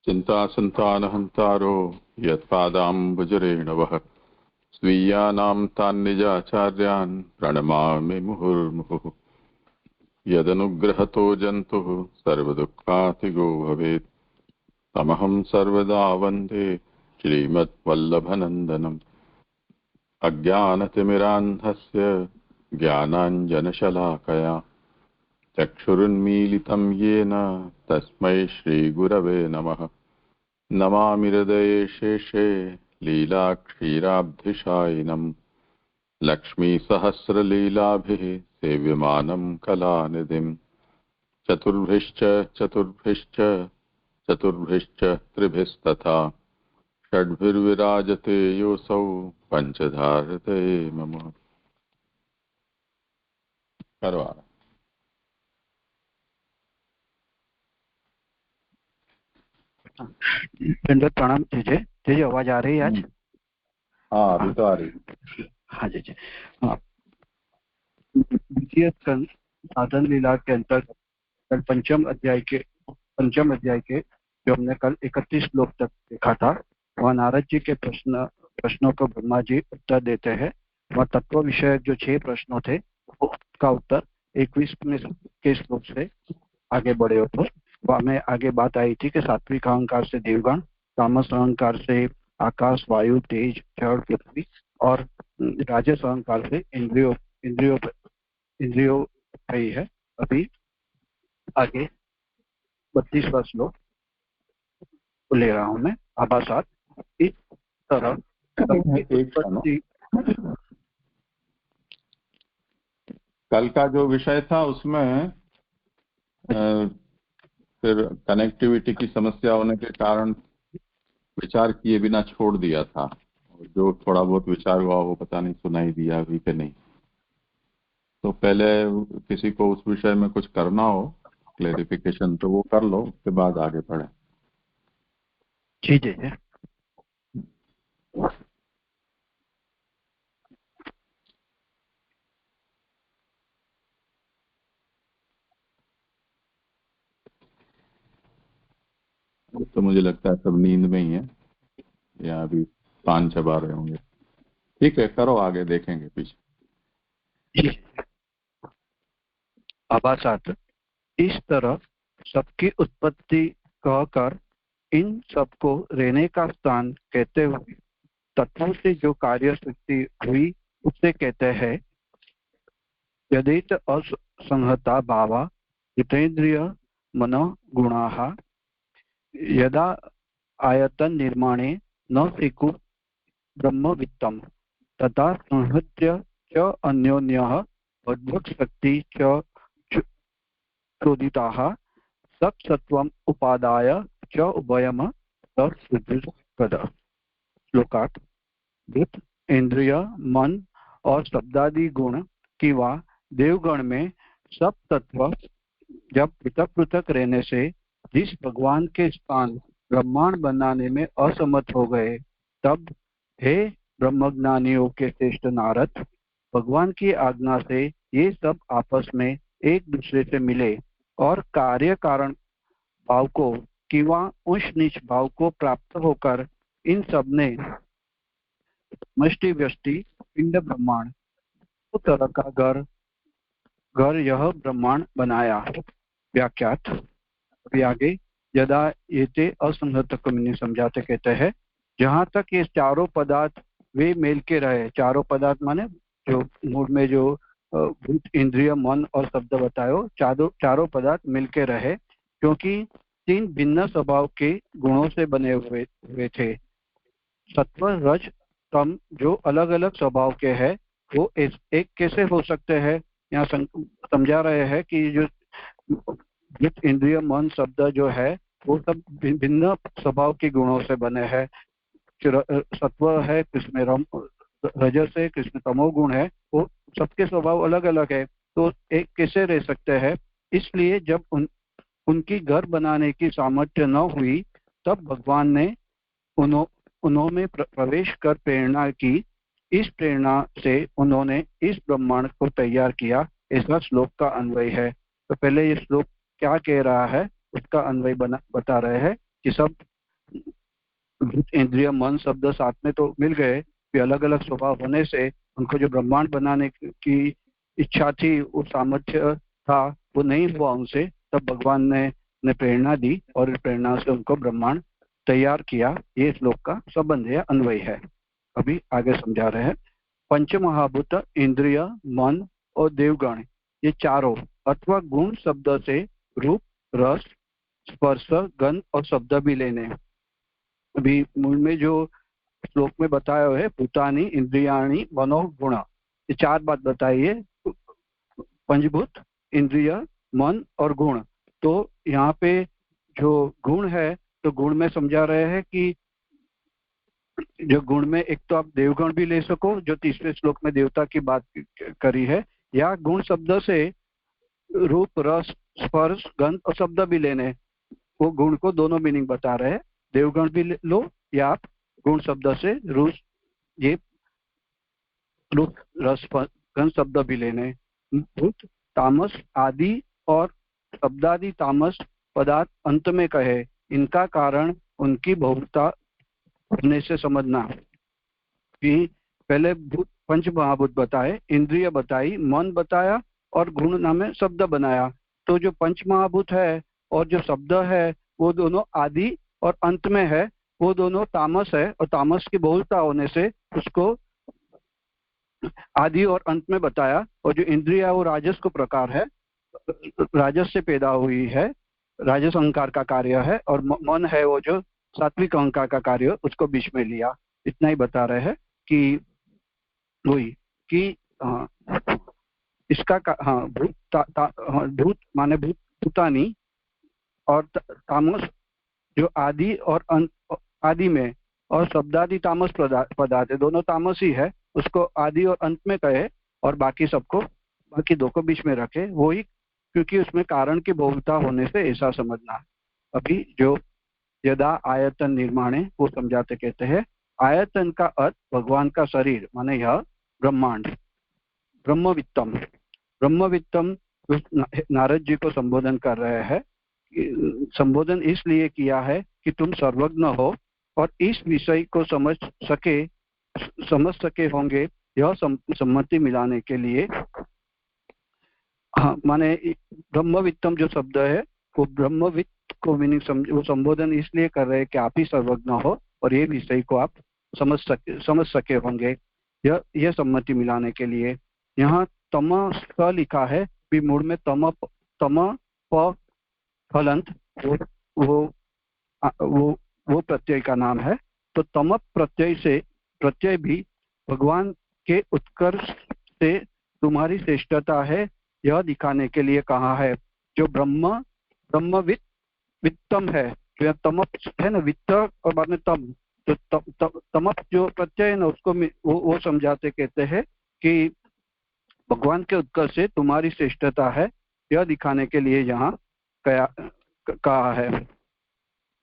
चिन्तासन्तानहन्तारो यत्पादाम्बुजरेणवः स्वीयानां तान् निजाचार्यान् प्रणमामि मुहुर्मुहुः। यदनुग्रहतो जन्तुः सर्वदुःखातिगो भवेत् तमहं सर्वदा वन्दे श्रीमद्वल्लभनन्दनम्। अज्ञानतिमिरान्धस्य ज्ञानाञ्जनशलाकया चक्षुरुन्मीलितं येन तस्मै श्रीगुरवे नमः। नमामि हृदये शेषे लीलाक्षीराब्धिशायिनम् लक्ष्मीसहस्रलीलाभिः सेव्यमानं कलानिधिम्। चतुर्भिश्च चतुर्भिश्च चतुर्भिश्च त्रिभिस्तथा षड्भिर्विराजते योऽसौ पञ्चधारते मम। करवाना दंडवत प्रणाम। जी आवाज आ रही है आज? हाँ अभी तो आ रही। हाँ जी हाँ। द्वितीय स्कंद साधन लीला के अंतर्गत कल पंचम अध्याय के जो हमने कल 31 श्लोक तक देखा था, वह नारद जी के प्रश्नों को ब्रह्मा जी उत्तर देते हैं। वह तत्व विषय जो 6 प्रश्नों थे उसका उत्तर 21 में के श्लोक से आगे बढ़े ऊपर। वह हमें आगे बात आई थी कि सात्विक अहंकार से देवगण, तामस अहंकार से आकाश, वायु, तेज, जड़, पृथ्वी और राजस अहंकार से इंद्रियों ही है। अभी आगे 32वां श्लोक ले रहा हूं मैं। आभासात इस तरह कल का जो विषय था उसमें फिर कनेक्टिविटी की समस्या होने के कारण विचार किए बिना छोड़ दिया था। जो थोड़ा बहुत विचार हुआ वो पता नहीं सुनाई दिया अभी के नहीं। तो पहले किसी को उस विषय में कुछ करना हो क्लेरिफिकेशन तो वो कर लो, उसके बाद आगे बढ़े। ठीक है। तो मुझे लगता है सब नींद में ही है या अभी पान चबा रहे होंगे। ठीक है, करो आगे, देखेंगे पीछे। आभासात इस तरह सबकी उत्पत्ति कहकर इन सबको रहने का स्थान कहते हुए तत्वों से जो कार्य सृष्टि हुई उससे कहते हैं यदित असंहता भावा जितेन्द्रिय मनो गुणाः यदा आयतन निर्माणे न स्वीकु ब्रह्मवित्तम तथा संहत्य च अन्योन्यः अद्भुत शक्ति च चोदिताः सत्सत्वम् उपादाय च उभयम तत्सुजुष्पद। श्लोकार्थ बुद्ध, इंद्रिय, मन और शब्दादि गुण की वा देवगण में सब तत्व जब पृथक पृथक रहने से जिस भगवान के स्थान ब्रह्मांड बनाने में असमर्थ हो गए, तब हे ब्रह्मज्ञानियों के श्रेष्ठ नारद, भगवान की आज्ञा से ये सब आपस में एक दूसरे से मिले और कार्य कारण भाव को कि वह उच्च नीच भाव को प्राप्त होकर इन सब ने समष्टि व्यष्टि पिंड ब्रह्मांड दो तरह का घर यह ब्रह्मांड बनाया। व्याख्यात अभी आगे यदा ये असंहत को मैंने समझाते कहते हैं जहाँ तक ये चारों पदार्थ वे मिल के रहे। चारों पदार्थ माने जो मूड में जो भूत, इंद्रिय, मन और शब्द बतायो, चारों पदार्थ मिलके रहे, क्योंकि 3 भिन्न स्वभाव के गुणों से बने हुए थे। सत्व, रज, तम जो अलग अलग स्वभाव के हैं वो एक कैसे हो सकते हैं। यहाँ समझा रहे हैं कि जो इंद्रिय, मन, शब्द जो है वो सब भिन्न स्वभाव के गुणों से बने हैं। सत्व है, किसमें रजस है, किसमें तमोगुण है, वो सबके स्वभाव अलग अलग है। तो एक कैसे रह सकते हैं। इसलिए जब उनकी घर बनाने की सामर्थ्य न हुई तब भगवान ने उन्होंने प्रवेश कर प्रेरणा की। इस प्रेरणा से उन्होंने इस ब्रह्मांड को तैयार किया। ऐसा श्लोक का अन्वय है। तो पहले ये श्लोक क्या कह रहा है उसका अन्वय बता रहे हैं कि सब भूत इंद्रिय मन शब्द साथ में तो मिल गए, भी अलग अलग स्वभाव होने से उनको जो ब्रह्मांड बनाने की इच्छा थी, वो सामर्थ्य था, वो नहीं हुआ उनसे। तब भगवान ने प्रेरणा दी और इस प्रेरणा से उनको ब्रह्मांड तैयार किया। ये श्लोक का संबंध है, अन्वय है। अभी आगे समझा रहे हैं। पंच महाभूत इंद्रिय मन और देवगण, ये चारों अथवा गुण शब्द से रूप रस स्पर्श गंध और शब्द भी लेने। अभी मूल में जो श्लोक में बताया है, भूतानि इंद्रियाणि मनो गुण, ये चार बात बताई है, पंचभूत इंद्रिय मन और गुण। तो यहाँ पे जो गुण है, तो गुण में समझा रहे हैं कि जो गुण में एक तो आप देवगण भी ले सको, जो तीसरे श्लोक में देवता की बात करी है, या गुण शब्द से रूप रस स्पर्श गंध और शब्द भी लेने। वो गुण को दोनों मीनिंग बता रहे हैं, देवगण भी लो या आप गुण शब्द से ये रूप रस गंध शब्द भी लेने। भूत तामस आदि और शब्दादि तामस पदार्थ अंत में कहे, इनका कारण उनकी बहुलता होने से समझना। कि पहले भूत पंच महाभूत बताए, इंद्रिय बताई, मन बताया और गुण नामे शब्द बनाया। तो जो पंच महाभूत है और जो शब्द है, वो दोनों आदि और अंत में है, वो दोनों तामस है, और तामस की बहुलता होने से उसको आदि और अंत में बताया। और जो इंद्रिया वो राजस को प्रकार है, राजस से पैदा हुई है, राजस अहंकार का कार्य है, और मन है वो जो सात्विक अहंकार का कार्य, उसको बीच में लिया। इतना ही बता रहे हैं कि वही कि इसका भूत माने भूतानी और तामस जो आदि और आदि में, और शब्दादि तामस पदार्थ है, दोनों तामस ही है, उसको आदि और अंत में कहे और बाकी सबको, बाकी दो को बीच में रखे। वही क्योंकि उसमें कारण की बहुलता होने से ऐसा समझना। अभी जो यदा आयतन निर्माणे, वो समझाते कहते हैं, आयतन का अर्थ भगवान का शरीर, माने यह ब्रह्मांड। ब्रह्मवित्तम, ब्रह्मवित्तम नारद जी को संबोधन कर रहे हैं। संबोधन इसलिए किया है कि तुम सर्वज्ञ हो और इस विषय को समझ सके होंगे, यह सम्मति मिलाने के लिए। हाँ, माने ब्रह्मवित्तम जो शब्द है, वो ब्रह्मवित्त को मीनिंग वो संबोधन इसलिए कर रहे हैं कि आप ही सर्वज्ञ हो और ये विषय को आप समझ सके होंगे, यह सम्मति मिलाने के लिए। यहाँ तम स लिखा है, भी मूल में तम प फलंत वो प्रत्यय का नाम है। तो तम प्रत्यय भी भगवान के उत्कर्ष से तुम्हारी श्रेष्ठता है, यह दिखाने के लिए कहा है। जो वित्तम है, जो तमप है ना, वित्त और बाद में तम, तो तमप जो प्रत्यय है ना, उसको वो समझाते कहते हैं कि भगवान के उत्कर्ष से तुम्हारी श्रेष्ठता है, यह दिखाने के लिए यहाँ कहा है।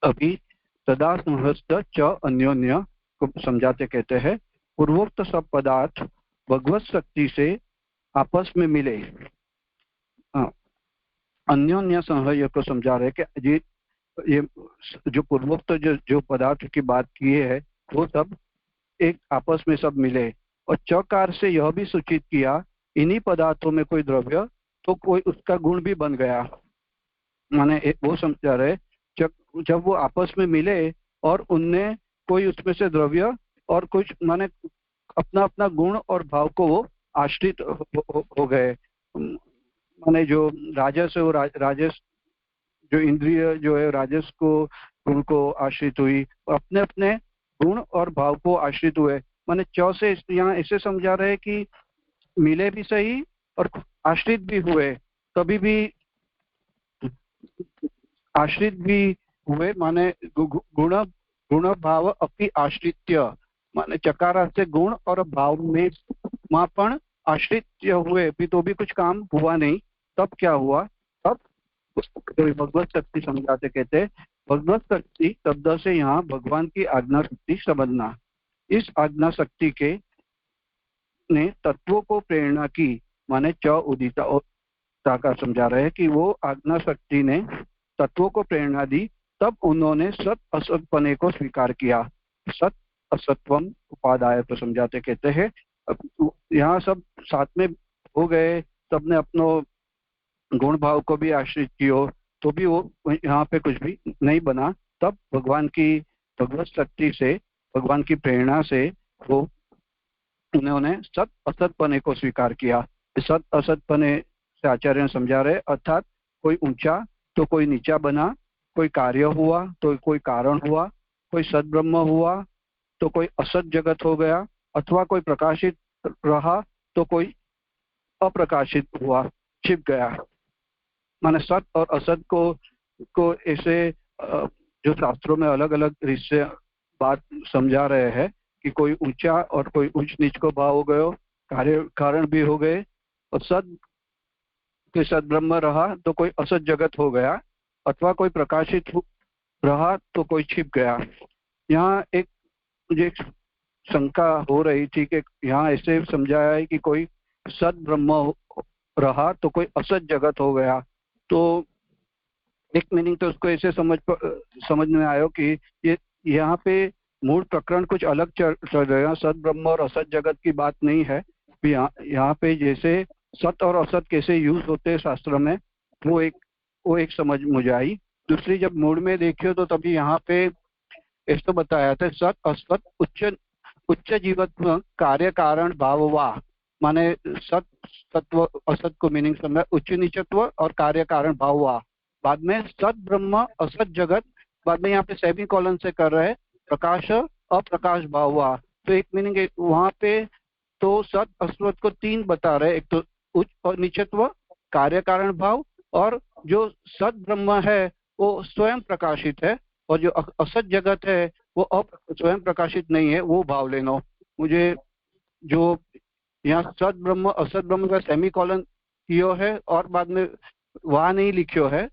अभी सदा संहस्त च अन्योन्य को समझाते कहते हैं, पूर्वोक्त सब पदार्थ भगवत शक्ति से आपस में मिले। अन्योन्य संहय को समझा रहे कि ये जो पूर्वोक्त जो पदार्थ की बात किए है, वो सब एक आपस में सब मिले। और चकार से यह भी सूचित किया, इन्हीं पदार्थों में कोई द्रव्य तो कोई उसका गुण भी बन गया। माने वो समझा रहे, जब वो आपस में मिले और उनने कोई उसमें से द्रव्य और कुछ माने अपना अपना गुण और भाव को वो आश्रित हो गए। माने जो राजस है, वो राजस जो इंद्रिय जो है राजस को गुण को आश्रित हुई, अपने अपने गुण और भाव को आश्रित हुए। माने चौ से यहाँ ऐसे समझा रहे कि मिले भी सही और आश्रित भी हुए, कभी भी आश्रित भी हुए। माने गुण भाव अपि आश्रित्य, माने चकारा से गुण और भाव में मापन आश्रित हुए भी, तो भी कुछ काम हुआ नहीं। तब क्या हुआ, तब भगवत शक्ति समझाते कहते, भगवत शक्ति शब्द से यहाँ भगवान की आज्ञा शक्ति समझना। इस आज्ञा शक्ति के ने तत्वों को प्रेरणा की, माने च उदिता का समझा रहे हैं कि वो आज्ञा शक्ति ने तत्वों को प्रेरणा दी तब उन्होंने सत असतपने को स्वीकार किया। सत असत्वम उपादाय को समझाते कहते हैं, अब यहाँ सब साथ में हो गए, सबने अपनो गुण भाव को भी आश्रित कियो, तो भी वो यहाँ पे कुछ भी नहीं बना। तब भगवान की भगवत शक्ति से, भगवान की प्रेरणा से वो उन्होंने सत असतपने को स्वीकार किया। सत असतपने से आचार्य समझा रहे, अर्थात कोई ऊंचा तो कोई नीचा बना, कोई कार्य हुआ तो कोई कारण हुआ, कोई सद्ब्रह्म हुआ तो कोई असत जगत हो गया, अथवा कोई प्रकाशित रहा तो कोई अप्रकाशित हुआ, छिप गया। माने सत और असत को ऐसे जो शास्त्रों में अलग अलग रीत बात समझा रहे हैं कि कोई ऊंचा और कोई उच्च नीच को भाव हो गयो, कार्य कारण भी हो गए, और सद के सद ब्रह्म रहा तो कोई असत जगत हो गया, अथवा कोई प्रकाशित रहा तो कोई छिप गया। यहाँ एक मुझे एक शंका हो रही थी कि यहाँ ऐसे समझाया है कि कोई सद ब्रह्म रहा तो कोई असत जगत हो गया। तो एक मीनिंग तो उसको ऐसे समझ में आयो कि ये यहाँ पे मूल प्रकरण कुछ अलग चल रहा है, सत ब्रह्म और असत जगत की बात नहीं है। यहाँ पे जैसे सत और असत कैसे यूज होते हैं शास्त्र में, वो एक समझ मुझे आई। दूसरी जब मूड में देखियो तो तभी यहाँ पे ऐसा बताया था, सत असत उच्च जीवत्व कार्य कारण भाववाह, माने सत तत्व असत को मीनिंग समझा, उच्च नीचत्व और कार्य कारण भाववाह। बाद में सत ब्रह्म असत जगत, बाद में यहाँ पे सेमी कॉलन से कर रहे हैं प्रकाश अप्रकाश भाववाह। तो एक मीनिंग वहां पे तो सत असत को तीन बता रहे, एक तो उच्च और नीचत्व, कार्य कारण भाव, और जो सत ब्रह्म है वो स्वयं प्रकाशित है, और जो असत जगत है वो स्वयं प्रकाशित नहीं है, वो भाव लेना। मुझे जो यहाँ सत ब्रह्म असत ब्रह्म का सेमी कॉलन कियो है और बाद में वहां नहीं लिखियो है,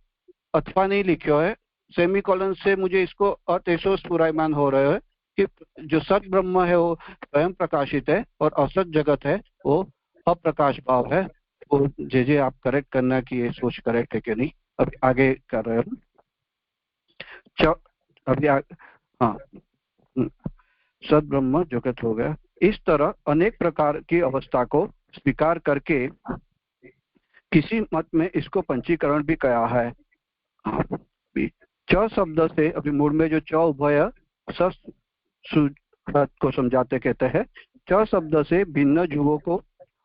अथवा नहीं लिखियो है, सेमी कॉलन से मुझे इसको अर्थ ऐसो स्फुरायमान हो रहे है कि जो सत ब्रह्म है वो स्वयं प्रकाशित है और असत जगत है वो अप्रकाश भाव है। वो जे आप करेक्ट करना कि ये सोच करेक्ट है कि नहीं, अभी आगे कर रहे हो। अभी हाँ, सत ब्रह्म जगत हो गया। इस तरह अनेक प्रकार की अवस्था को स्वीकार करके किसी मत में इसको पंचीकरण भी कहा है। च शब्द से अभी मूल में जो च उभय को समझाते कहते हैं, च शब्द से भिन्न जीवों को,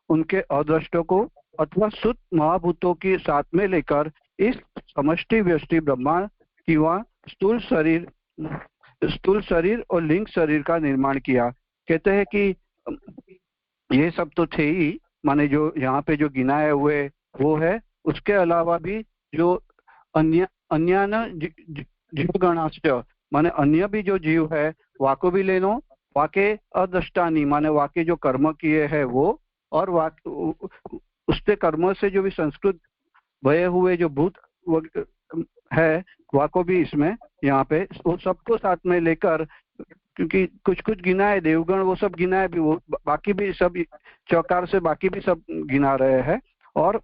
उनके अदृष्टों को अथवा शुद्ध महाभूतों के साथ में लेकर इस समष्टि व्यष्टि ब्रह्मांड की वह स्थूल शरीर और लिंग शरीर का निर्माण किया। कहते हैं कि ये सब तो थे ही, माने जो यहाँ पे जो गिनाए हुए वो है, उसके अलावा भी जो अन्य जीवगणाश्च, माने अन्य भी जो जीव है वाको भी ले लो, वाके अदृष्टानी माने वाके जो कर्म किए हैं वो, और उसके कर्म से जो भी संस्कृत भये हुए जो भूत है वाको भी इसमें यहाँ पे वो सबको साथ में लेकर, क्योंकि कुछ कुछ गिना है देवगण वो सब गिना है भी, वो बाकी भी सब चौकार से बाकी भी सब गिना रहे हैं, और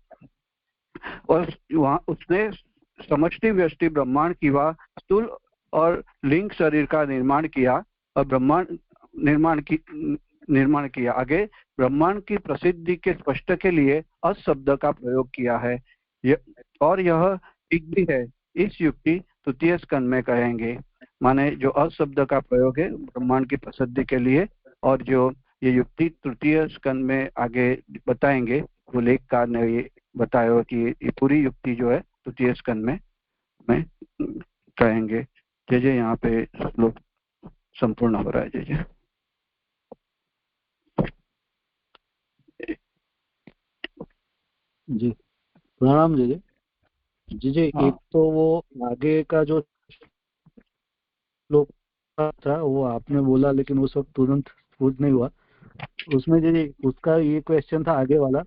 वहाँ उसने समष्टि व्यष्टि ब्रह्मांड की वा स्थूल और लिंग शरीर का निर्माण किया, और ब्रह्मांड निर्माण किया। आगे ब्रह्मांड की प्रसिद्धि के स्पष्ट के लिए अस शब्द का प्रयोग किया है, और यह ठीक भी है। इस युक्ति तृतीय स्कंद में कहेंगे, माने जो अस शब्द का प्रयोग है ब्रह्मांड की प्रसिद्धि के लिए, और जो ये युक्ति तृतीय स्कंद में आगे बताएंगे, वो लेखकार ने ये बताया कि ये पूरी युक्ति जो है तृतीय स्कंद में कहेंगे। जय जय, यहाँ पे श्लोक संपूर्ण हो रहा है। जय जय जी, प्रणाम। जय जय जी जी। एक तो वो आगे का जो श्लोक था वो आपने बोला, लेकिन वो सब तुरंत स्फूर्त नहीं हुआ उसमें। जी उसका ये क्वेश्चन था आगे वाला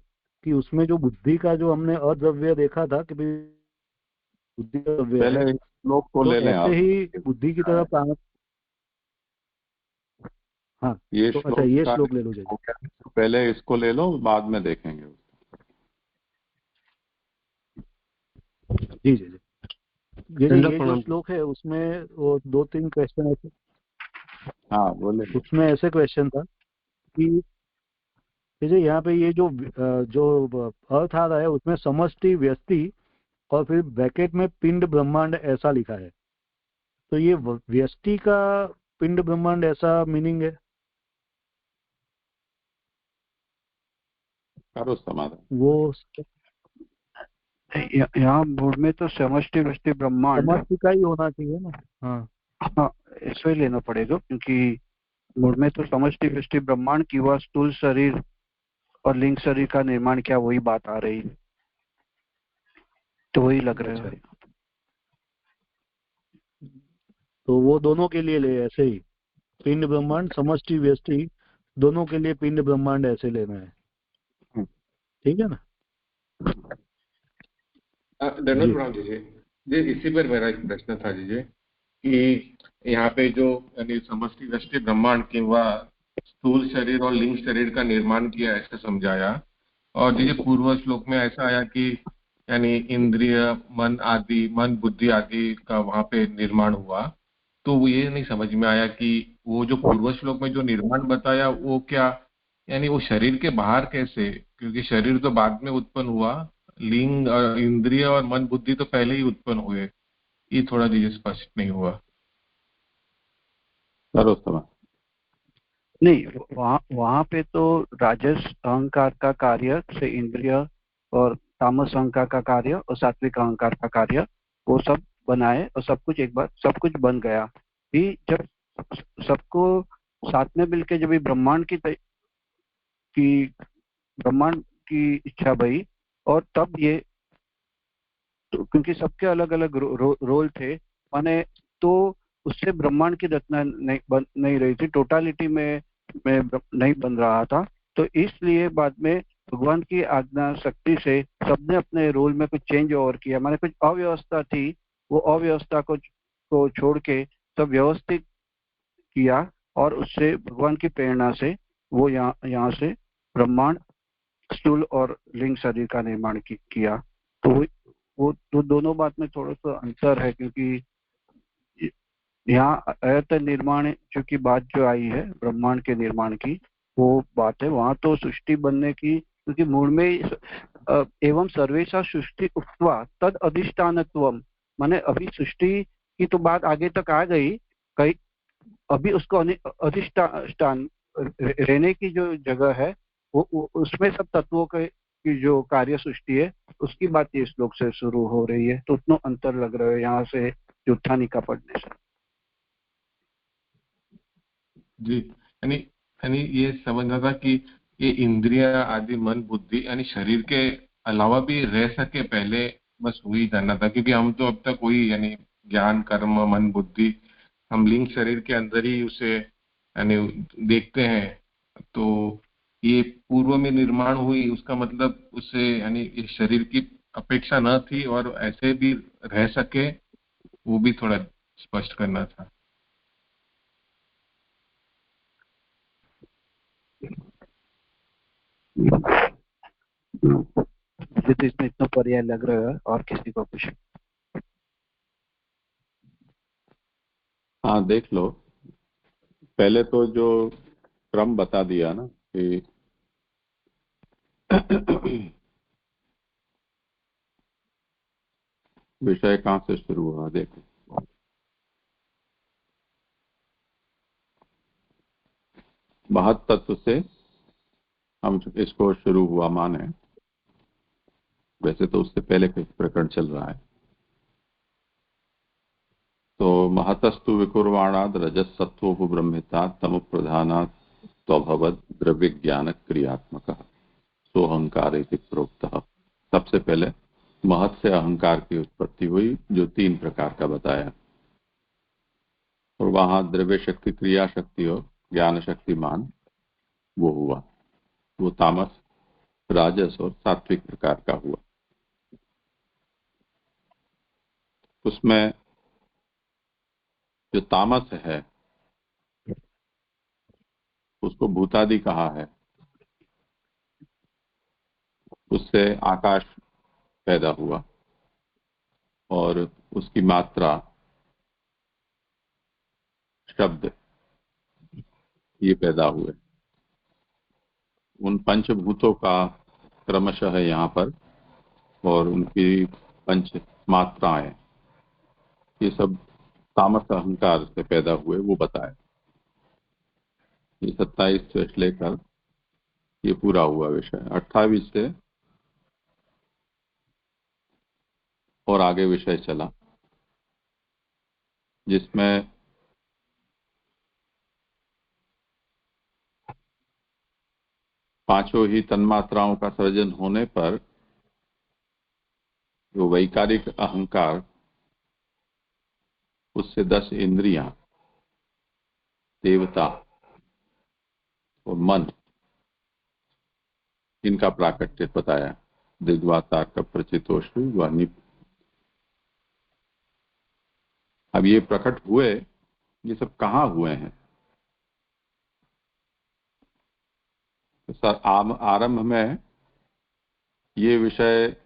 कि उसमें जो बुद्धि का जो हमने अद्रव्य देखा था कि बुद्धि का द्रव्य है, श्लोक को तो ले लें ऐसे ही बुद्धि की तरफ हाँ, ये तो अच्छा ये श्लोक ले लो। जी पहले इसको ले लो, बाद में देखेंगे। जी जी जी। ये जो श्लोक है उसमें वो 2-3 क्वेश्चन ऐसे, हाँ बोले। उसमें ऐसे क्वेश्चन था कि यहाँ पे ये जो अर्थ आ रहा है उसमें समष्टि, व्यष्टि और फिर ब्रैकेट में पिंड ब्रह्मांड ऐसा लिखा है। तो ये व्यष्टि का पिंड ब्रह्मांड ऐसा मीनिंग है? करो समाधान। वो यहाँ बोर्ड में तो समष्टि वृष्टि ब्रह्मांड, समष्टि का ही होना चाहिए ना। हाँ हाँ इसको ही लेना पड़ेगा, क्योंकि बोर्ड में तो समष्टि वृष्टि ब्रह्मांड की वह स्थूल शरीर और लिंग शरीर का निर्माण क्या, वही बात आ रही, तो वही लग रहा है। तो वो दोनों के लिए ले ऐसे ही पिंड ब्रह्मांड, समष्टि व्यष्टि दोनों के लिए पिंड ब्रह्मांड ऐसे लेना है, ठीक है ना? धन्यवाद प्रणाम जीजे। जी इसी पर मेरा एक प्रश्न था जीजे कि यहाँ पे जो यानी समष्टि व्यष्टि ब्रह्मांड किंवा स्थूल शरीर और लिंग शरीर का निर्माण किया ऐसे समझाया, और जीजे पूर्व श्लोक में ऐसा आया कि यानी इंद्रिय मन बुद्धि आदि का वहां पे निर्माण हुआ। तो वो ये नहीं समझ में आया कि वो जो पूर्व श्लोक में जो निर्माण बताया वो क्या यानी वो शरीर के बाहर कैसे, क्योंकि शरीर तो बाद में उत्पन्न हुआ, लिंग इंद्रिय और मन बुद्धि तो पहले ही उत्पन्न हुए। ये थोड़ा दीजिए स्पष्ट नहीं हुआ। करो समाधान। नहीं, वहां पे तो राजस अहंकार का कार्य से इंद्रिय, और तामस अहंकार का कार्य और सात्विक अहंकार का कार्य, वो सब बनाए और सब कुछ एक बार सब कुछ बन गया। भी जब सबको साथ में मिलके जब ये ब्रह्मांड की इच्छा भई, और तब ये तो क्योंकि सबके अलग अलग रोल थे, माने तो उससे ब्रह्मांड की रचना नहीं रही थी, टोटालिटी में नहीं बन रहा था। तो इसलिए बाद में भगवान की आज्ञा शक्ति से सबने अपने रोल में कुछ चेंज ओवर किया, माने कुछ अव्यवस्था थी, वो अव्यवस्था को छोड़ के सब व्यवस्थित किया, और उससे भगवान की प्रेरणा से वो यहाँ से ब्रह्मांड, स्थूल और लिंग शरीर का निर्माण किया। तो वो तो दोनों बात में थोड़ा सा अंतर है, क्योंकि यहाँ अयत निर्माण जो की बात जो आई है ब्रह्मांड के निर्माण की, वो बात है। वहां तो सृष्टि बनने की, क्योंकि मूल में एवं सर्वेशा सृष्टि उक्त्वा तद अधिष्ठानत्वम, माने अभी सृष्टि की तो बात आगे तक आ गई, कई अभी उसको अधिष्ठान रहने की जो जगह है, वो उसमें सब तत्वों की जो कार्य सृष्टि है उसकी बात इस श्लोक से शुरू हो रही है। तो उतना अंतर लग रहा है यहाँ से युत्थानी का पढ़ने से। जी यानी यानी ये समझना था कि ये इंद्रिय आदि मन बुद्धि यानी शरीर के अलावा भी रह सके पहले, बस वही जानना था, क्योंकि हम तो अब तक वही यानी ज्ञान कर्म मन बुद्धि हम लिंग शरीर के अंदर ही उसे यानी देखते हैं। तो ये पूर्व में निर्माण हुई उसका मतलब उससे यानी इस शरीर की अपेक्षा न थी और ऐसे भी रह सके, वो भी थोड़ा स्पष्ट करना था। मुझे तो इसमें इतना पर्याय लग रहा है, और किसी को कुछ? हाँ देख लो, पहले तो जो क्रम बता दिया ना कि विषय कहाँ से शुरू हुआ, देखो महत तत्व से हम इसको शुरू हुआ माने, वैसे तो उससे पहले का प्रकरण चल रहा है। तो महतस्तु विकुर्वाणाद रजस सत्वोपब्रह्मिता तम प्रधानात् स्वभवद द्रव्य ज्ञान क्रियात्मक सोहंकार प्रोक्त। सबसे पहले महत से अहंकार की उत्पत्ति हुई, जो 3 प्रकार का बताया, और वहां द्रव्य शक्ति, क्रिया शक्ति और ज्ञान शक्तिमान वो हुआ, वो तामस, राजस और सात्विक प्रकार का हुआ। उसमें जो तामस है उसको भूतादि कहा है, उससे आकाश पैदा हुआ, और उसकी मात्रा, शब्द, ये पैदा हुए। उन पंचभूतों का क्रमशः है यहाँ पर, और उनकी पंच मात्राएं, ये सब तामस अहंकार से पैदा हुए, वो बताए। ये 27 से लेकर ये पूरा हुआ विषय। 28 से और आगे विषय चला, जिसमें पांचों ही तन्मात्राओं का सृजन होने पर जो वैकारिक अहंकार, उससे 10 इंद्रियां, देवता और मन, इनका प्राकट्य बताया। दिग्वातार का प्रचितोषु वाणी। अब ये प्रकट हुए, ये सब कहाँ हुए हैं? तो सर आरंभ में ये विषय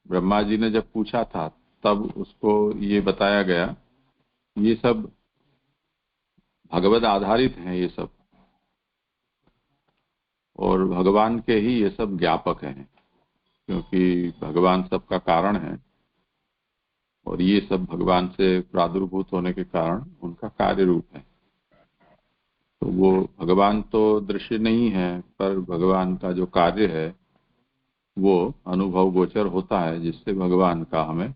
ब्रह्मा जी ने जब पूछा था, तब उसको ये बताया गया, ये सब भगवद आधारित हैं ये सब, और भगवान के ही ये सब ज्ञापक हैं, क्योंकि भगवान सबका कारण है, और ये सब भगवान से प्रादुर्भूत होने के कारण उनका कार्य रूप है। तो वो भगवान तो दृश्य नहीं है, पर भगवान का जो कार्य है वो अनुभव गोचर होता है, जिससे भगवान का हमें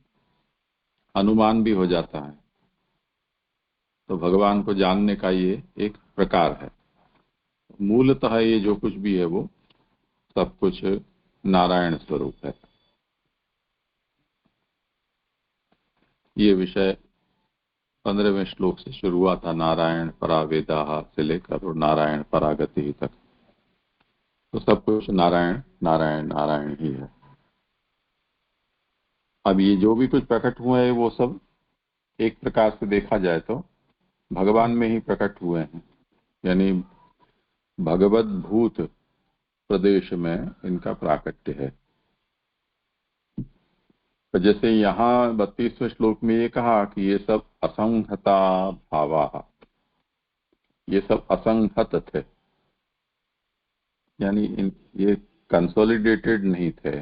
अनुमान भी हो जाता है। तो भगवान को जानने का ये एक प्रकार है। मूलतः ये जो कुछ भी है वो सब कुछ नारायण स्वरूप है। ये विषय 15वें श्लोक से शुरू हुआ था, नारायण परावेदाः से लेकर और नारायण परागति तक। तो सब कुछ नारायण नारायण नारायण ही है। अब ये जो भी कुछ प्रकट हुए हैं वो सब एक प्रकार से देखा जाए तो भगवान में ही प्रकट हुए हैं, यानी भगवत भूत प्रदेश में इनका प्राकट्य है। तो जैसे यहाँ 32वें श्लोक में ये कहा कि ये सब असंहता भावा, ये सब असंहत थे, यानी ये कंसोलिडेटेड नहीं थे,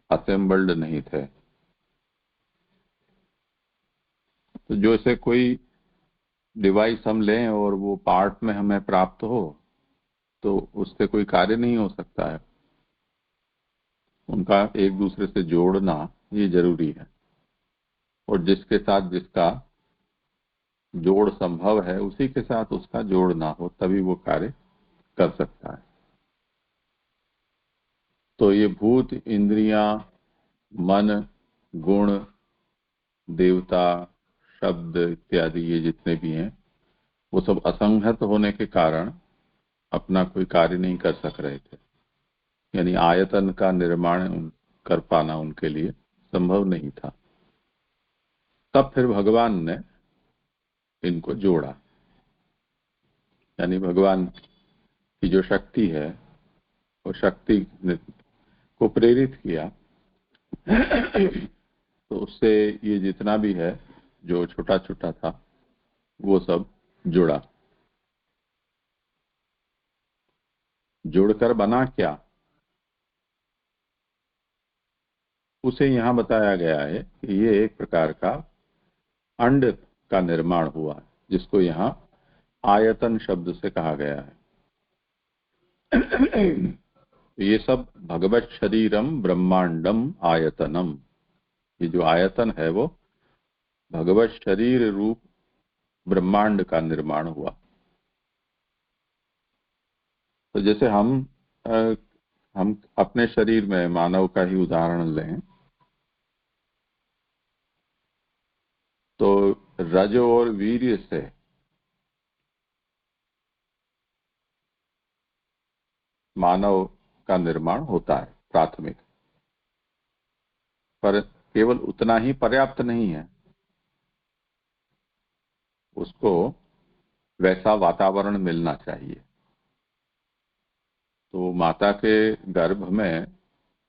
असेंबल्ड नहीं थे। तो जैसे कोई डिवाइस हम लें और वो पार्ट में हमें प्राप्त हो, तो उससे कोई कार्य नहीं हो सकता है। उनका एक दूसरे से जोड़ना ये जरूरी है, और जिसके साथ जिसका जोड़ संभव है उसी के साथ उसका जोड़ ना हो, तभी वो कार्य कर सकता है। तो ये भूत, इंद्रियां, मन, गुण, देवता, शब्द इत्यादि ये जितने भी हैं, वो सब असंहत होने के कारण अपना कोई कार्य नहीं कर सक रहे थे, यानी आयतन का निर्माण कर पाना उनके लिए संभव नहीं था। तब फिर भगवान ने इनको जोड़ा, यानी भगवान की जो शक्ति है वो शक्ति को प्रेरित किया, तो उससे ये जितना भी है जो छोटा छोटा था वो सब जुड़ा। जुड़कर बना क्या, उसे यहाँ बताया गया है कि ये एक प्रकार का अंड का निर्माण हुआ, जिसको यहाँ आयतन शब्द से कहा गया है। ये सब भगवत शरीरम ब्रह्मांडम आयतनम, ये जो आयतन है वो भगवत शरीर रूप ब्रह्मांड का निर्माण हुआ। तो जैसे हम अपने शरीर में मानव का ही उदाहरण लें, तो रज और वीर्य से मानव का निर्माण होता है प्राथमिक, पर केवल उतना ही पर्याप्त नहीं है, उसको वैसा वातावरण मिलना चाहिए। तो माता के गर्भ में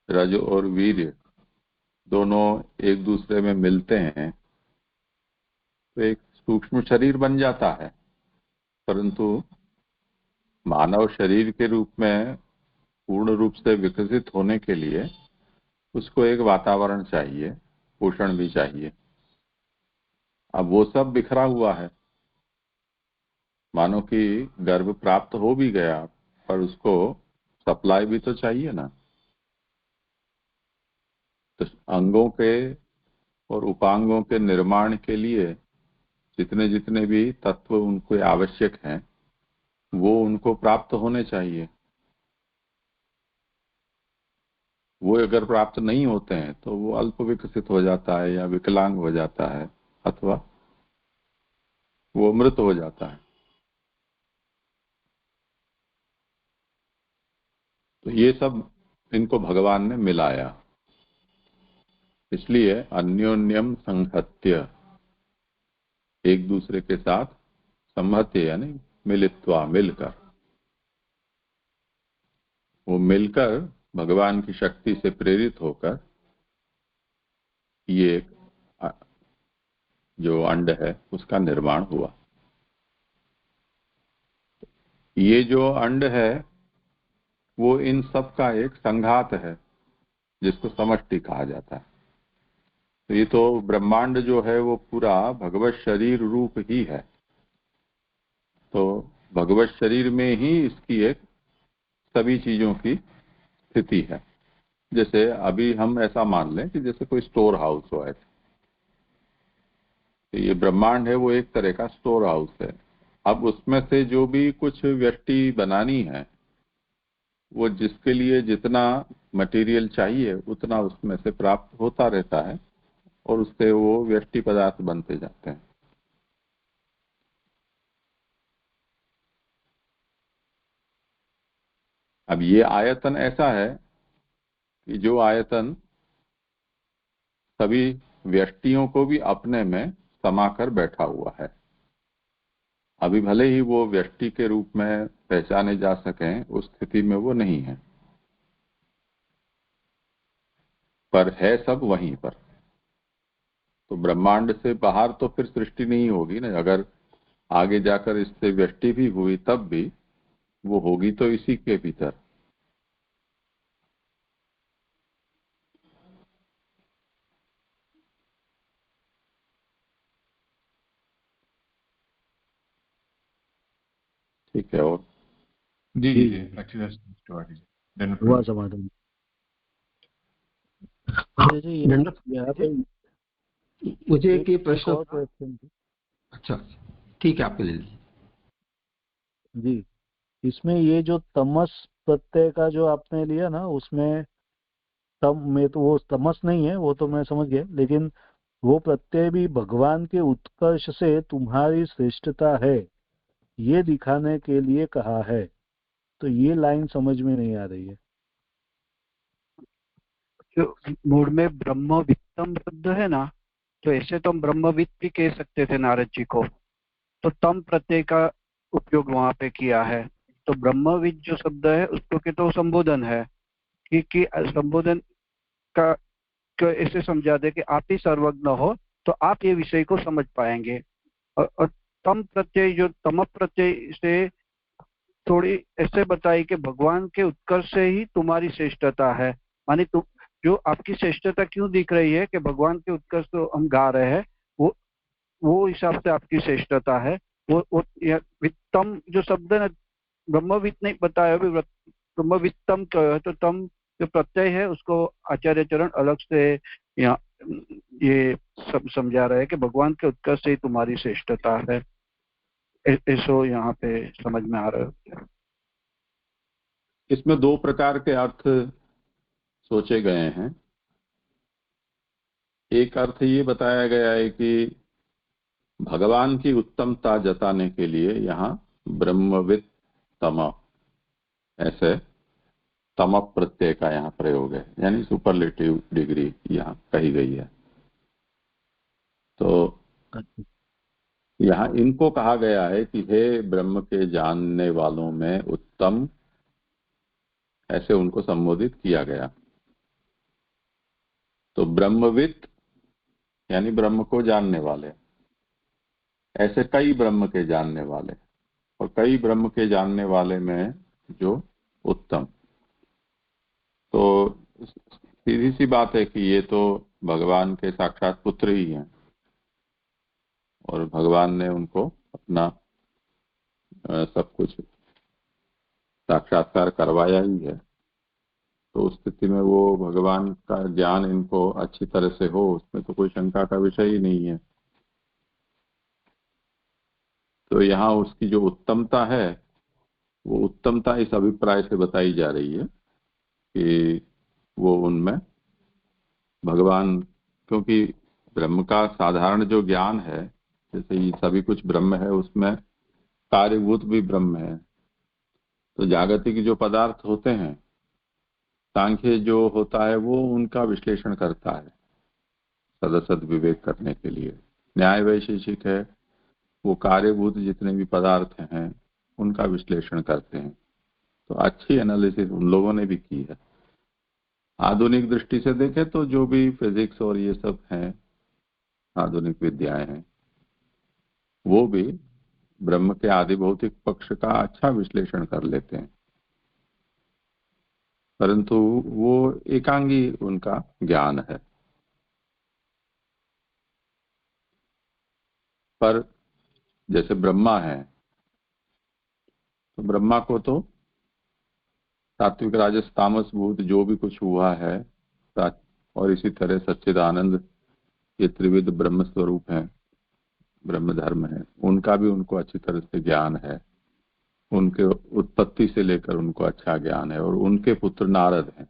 रज और वीर्य दोनों एक दूसरे में मिलते हैं, तो एक सूक्ष्म शरीर बन जाता है, परंतु मानव शरीर के रूप में पूर्ण रूप से विकसित होने के लिए उसको एक वातावरण चाहिए, पोषण भी चाहिए। अब वो सब बिखरा हुआ है, मानो कि गर्भ प्राप्त हो भी गया, पर उसको सप्लाई भी तो चाहिए ना। तो अंगों के और उपांगों के निर्माण के लिए जितने जितने भी तत्व उनको आवश्यक हैं, वो उनको प्राप्त होने चाहिए। वो अगर प्राप्त नहीं होते हैं तो वो अल्प विकसित हो जाता है या विकलांग हो जाता है, अथवा वो मृत हो जाता है। तो ये सब इनको भगवान ने मिलाया, इसलिए अन्योन्यम संहत्य, एक दूसरे के साथ संहत्य यानी मिलित्वा, मिलकर, वो मिलकर भगवान की शक्ति से प्रेरित होकर ये जो अंड है उसका निर्माण हुआ। ये जो अंड है वो इन सब का एक संघात है, जिसको समष्टि कहा जाता है। तो ये तो ब्रह्मांड जो है वो पूरा भगवत शरीर रूप ही है। तो भगवत शरीर में ही इसकी एक सभी चीजों की स्थिति है। जैसे अभी हम ऐसा मान लें कि जैसे कोई स्टोर हाउस हो, ऐसे तो ये ब्रह्मांड है वो एक तरह का स्टोर हाउस है। अब उसमें से जो भी कुछ व्यष्टि बनानी है, वो जिसके लिए जितना मटेरियल चाहिए उतना उसमें से प्राप्त होता रहता है और उससे वो व्यष्टि पदार्थ बनते जाते हैं। अब ये आयतन ऐसा है कि जो आयतन सभी व्यष्टियों को भी अपने में समाकर बैठा हुआ है। अभी भले ही वो व्यष्टि के रूप में पहचाने जा सकें, उस स्थिति में वो नहीं है, पर है सब वहीं पर। तो ब्रह्मांड से बाहर तो फिर सृष्टि नहीं होगी ना। अगर आगे जाकर इससे व्यष्टि भी हुई तब भी वो होगी तो इसी के भीतर। ठीक है। और जी जी जी, अच्छी तरह से हुआ समाधान। यहाँ पे मुझे एक ये प्रश्न और क्वेश्चन थी। अच्छा ठीक है, आपके ले लीजिए। जी, इसमें ये जो तमस प्रत्यय का जो आपने लिया ना, उसमें तम में तो वो तमस नहीं है, वो तो मैं समझ गया, लेकिन वो प्रत्यय भी भगवान के उत्कर्ष से तुम्हारी श्रेष्ठता है ये दिखाने के लिए कहा है। तो ये लाइन समझ में नहीं आ रही है। जो मूल में ब्रह्मवित्तम शब्द है ना, तो ऐसे तो हम ब्रह्मवित्त भी कह सकते थे नारद जी को, तो तम प्रत्यय का उपयोग वहां पे किया है। तो ब्रह्मविद जो शब्द है उसको के तो संबोधन है कि संबोधन का को ऐसे समझा दे कि आप ही सर्वज्ञ हो तो आप ये विषय को समझ पाएंगे। और तम प्रत्यय जो तम प्रत्यय से थोड़ी ऐसे बताई कि भगवान के उत्कर्ष से ही तुम्हारी श्रेष्ठता है। मानी तुम जो आपकी श्रेष्ठता क्यों दिख रही है कि भगवान के उत्कर्ष तो हम गा रहे हैं, वो हिसाब से आपकी श्रेष्ठता है। वो वित्तम जो शब्द है ना, ब्रह्मवित्त नहीं बताया अभी, ब्रह्मवित्तम है, तो तम जो प्रत्यय है उसको आचार्य चरण अलग से यहाँ ये सब समझा रहे हैं कि भगवान के उत्कर्ष से ही तुम्हारी श्रेष्ठता है। ऐसो यहाँ पे समझ में आ रहा है। इसमें दो प्रकार के अर्थ सोचे गए हैं। एक अर्थ ये बताया गया है कि भगवान की उत्तमता जताने के लिए यहाँ ब्रह्मवित् तम, ऐसे तम प्रत्यय का यहाँ प्रयोग है, यानी सुपरलेटिव डिग्री यहाँ कही गई है। तो यहाँ इनको कहा गया है कि हे ब्रह्म के जानने वालों में उत्तम, ऐसे उनको संबोधित किया गया। तो ब्रह्मवित् यानी ब्रह्म को जानने वाले, ऐसे कई ब्रह्म के जानने वाले, और कई ब्रह्म के जानने वाले में जो उत्तम। तो सीधी सी बात है कि ये तो भगवान के साक्षात पुत्र ही हैं, और भगवान ने उनको अपना सब कुछ साक्षात्कार करवाया ही है। तो उस स्थिति में वो भगवान का ज्ञान इनको अच्छी तरह से हो, उसमें तो कोई शंका का विषय ही नहीं है। तो यहाँ उसकी जो उत्तमता है, वो उत्तमता इस अभिप्राय से बताई जा रही है कि वो उनमें भगवान, क्योंकि ब्रह्म का साधारण जो ज्ञान है, जैसे ये सभी कुछ ब्रह्म है, उसमें कार्यभूत भी ब्रह्म है। तो जागतिक जो पदार्थ होते हैं, सांख्य जो होता है वो उनका विश्लेषण करता है सदसद विवेक करने के लिए। न्याय वैशेषिक है, वो कार्यभूत जितने भी पदार्थ हैं उनका विश्लेषण करते हैं। तो अच्छी एनालिसिस उन लोगों ने भी की है। आधुनिक दृष्टि से देखें तो जो भी फिजिक्स और ये सब हैं, आधुनिक विद्याएं हैं, वो भी ब्रह्म के आदि भौतिक पक्ष का अच्छा विश्लेषण कर लेते हैं, परंतु वो एकांगी उनका ज्ञान है। पर जैसे ब्रह्मा है, तो ब्रह्मा को तो सात्विक राजस तामस भूत जो भी कुछ हुआ है, और इसी तरह सच्चिदानंद, ये त्रिविध ब्रह्म स्वरूप है, ब्रह्म धर्म है, उनका भी उनको अच्छी तरह से ज्ञान है। उनके उत्पत्ति से लेकर उनको अच्छा ज्ञान है, और उनके पुत्र नारद हैं।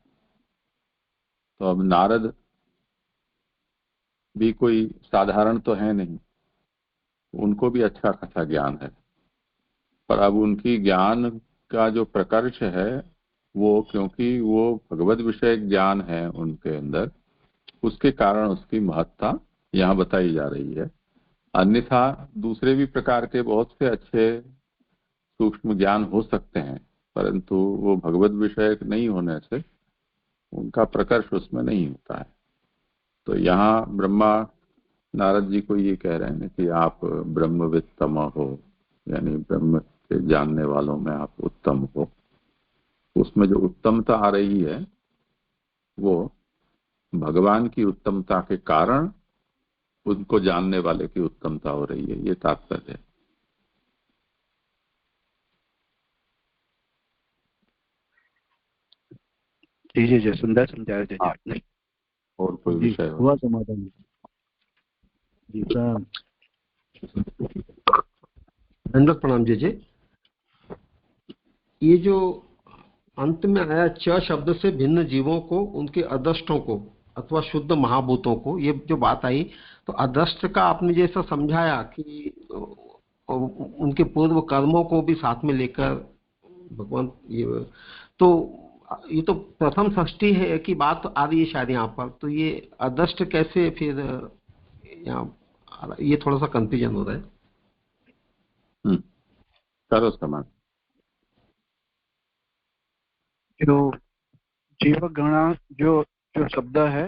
तो अब नारद भी कोई साधारण तो है नहीं, उनको भी अच्छा खासा ज्ञान है। पर अब उनकी ज्ञान का जो प्रकर्ष है, वो क्योंकि वो भगवत विषय ज्ञान है उनके अंदर, उसके कारण उसकी महत्ता यहाँ बताई जा रही है। अन्यथा दूसरे भी प्रकार के बहुत से अच्छे सूक्ष्म ज्ञान हो सकते हैं, परंतु वो भगवत विषय नहीं होने से उनका प्रकर्ष उसमें नहीं होता है। तो यहाँ ब्रह्मा नारद जी को ये कह रहे हैं कि आप ब्रह्मवित्तम हो, यानी ब्रह्म के जानने वालों में आप उत्तम हो। उसमें जो उत्तमता आ रही है वो भगवान की उत्तमता के कारण उनको जानने वाले की उत्तमता हो रही है, ये तात्पर्य है। जी जी, सुंदर समझाया जी आपने। और कोई विषय हुआ समाधान जी? दंडवत प्रणाम जी। ये जो अंत में आया च शब्द से भिन्न जीवों को, उनके अदृष्टों को अथवा शुद्ध महाभूतों को, ये जो बात आई, तो अदृष्ट का आपने जैसा समझाया कि उनके पूर्व कर्मों को भी साथ में लेकर भगवान, ये तो प्रथम षष्ठी है की बात आ रही है शायद यहाँ पर। तो ये अदृष्ट कैसे फिर यहाँ, ये थोड़ा सा कंफ्यूजन हो रहा है। करो समान। जो जीव गणा जो जो शब्द है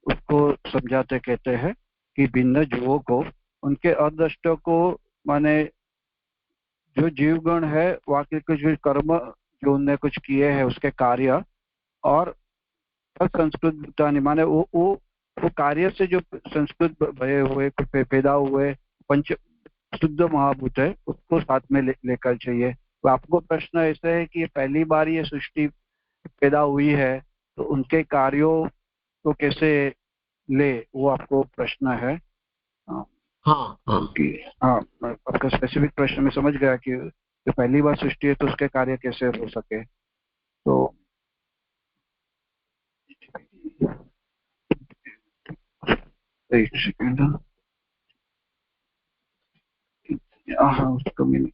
उसको समझाते कहते हैं कि भिन्न जीवों को, उनके अदृष्टों को, माने जो जीवगण है वाकई कुछ कर्म जो उनने कुछ किए हैं उसके कार्य, और संस्कृत माने वो कार्य से जो संस्कृत भये हुए पैदा हुए पंच शुद्ध महाभूत है उसको साथ में लेकर चाहिए। तो आपको प्रश्न ऐसा है कि ये पहली बार ये सृष्टि पैदा हुई है, तो उनके कार्यों को कैसे ले, वो आपको प्रश्न है। हाँ, आपका स्पेसिफिक प्रश्न में समझ गया कि जो पहली बार सृष्टि है तो उसके कार्य कैसे हो सके। तो एक सेकेंड, उसको मैंने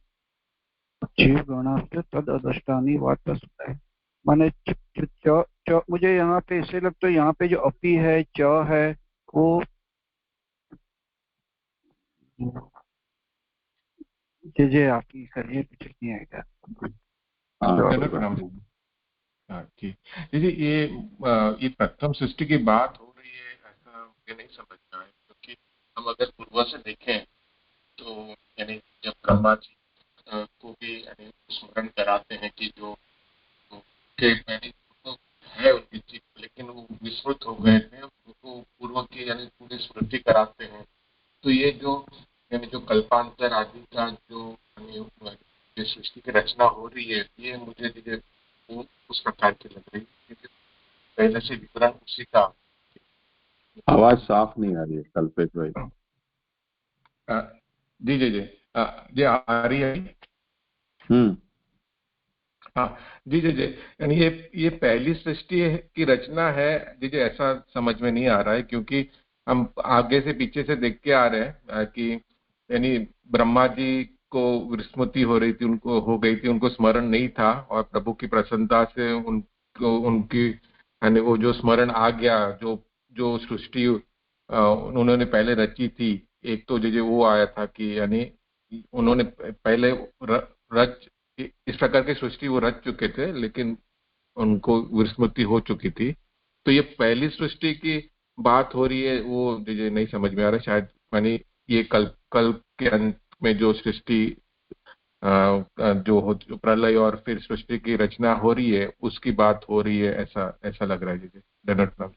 जीव गणास्ते तद अदृष्टानि वाचस्पति, माने मुझे यहाँ पे ऐसे लगता है यहाँ पे जो अपी है, च है, वो जे आप ही करिए, कुछ नहीं आएगा। ठीक जी। ये प्रथम सृष्टि की बात हो रही है, ऐसा मुझे नहीं समझना है, क्योंकि हम अगर पूर्व से देखें तो यानी जब ब्रह्मा जी को भी यानी स्मरण कराते हैं कि जो के यानी तो है उनकी चित्त, लेकिन वो विस्मृत हो गए थे, उनको पूर्व की यानी पूरी स्मृति कराते हैं। तो ये जो यानी जो कल्पांतर आदि का जो यानी ये सृष्टि की रचना हो रही है, ये मुझे उस प्रकार की लग रही है, क्योंकि पहले से विवरण उसी का। आवाज साफ नहीं आ रही है कल्पेश भाई। जी जी जी जी आ रही है। हाँ जी जी जी, यानी ये पहली सृष्टि की रचना है जी जी, ऐसा समझ में नहीं आ रहा है, क्योंकि हम आगे से पीछे से देख के आ रहे हैं कि यानी ब्रह्मा जी को विस्मृति हो रही थी, उनको हो गई थी, उनको स्मरण नहीं था, और प्रभु की प्रसन्नता से उनको उनकी यानी वो जो स्मरण आ गया, जो जो सृष्टि उन्होंने पहले रची थी। एक तो जो वो आया था कि यानी उन्होंने पहले रच इस प्रकार की सृष्टि वो रच चुके थे, लेकिन उनको विस्मृति हो चुकी थी। तो ये पहली सृष्टि की बात हो रही है, वो मुझे नहीं समझ में आ रहा। शायद मानी ये कल के अंत में जो सृष्टि जो प्रलय और फिर सृष्टि की रचना हो रही है, उसकी बात हो रही है, ऐसा ऐसा लग रहा है जी। धन्यवाद।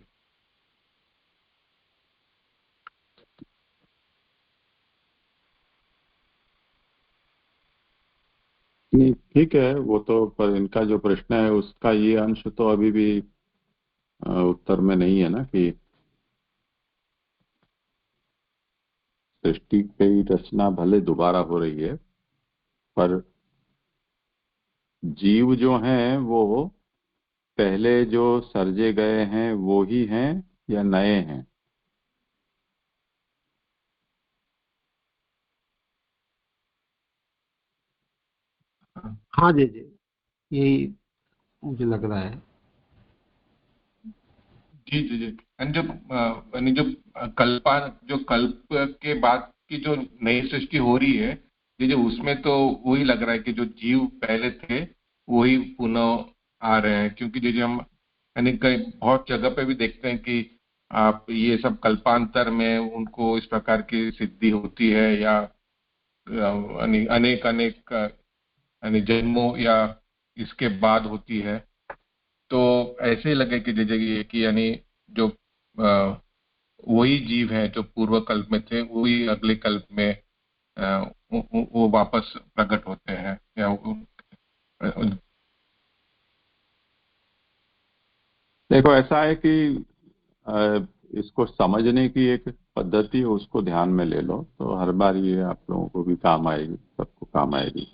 नहीं ठीक है वो तो, पर इनका जो प्रश्न है उसका ये अंश तो अभी भी उत्तर में नहीं है ना, कि सृष्टि की रचना भले दोबारा हो रही है, पर जीव जो हैं वो पहले जो सर्जे गए हैं वो ही हैं या नए हैं। हाँ जी जी, यही मुझे लग रहा है। जी जी जी, यानी जो जो कल्प के बाद की जो नई सृष्टि हो रही है जी जी, उसमें तो वही लग रहा है कि जो जीव पहले थे वही पुनः आ रहे हैं, क्योंकि जी जी हम यानी कई बहुत जगह पे भी देखते हैं कि आप ये सब कल्पांतर में उनको इस प्रकार की सिद्धि होती है, या यानी अनेक अनेक यानी जन्मों या इसके बाद होती है। तो ऐसे ही लगे कि जैसे कि यानी जो वही जीव हैं जो पूर्व कल्प में थे, वही अगले कल्प में वो वापस प्रकट होते हैं, या देखो ऐसा है कि इसको समझने की एक पद्धति है, उसको ध्यान में ले लो तो हर बार ये आप लोगों को भी काम आएगी, सबको काम आएगी।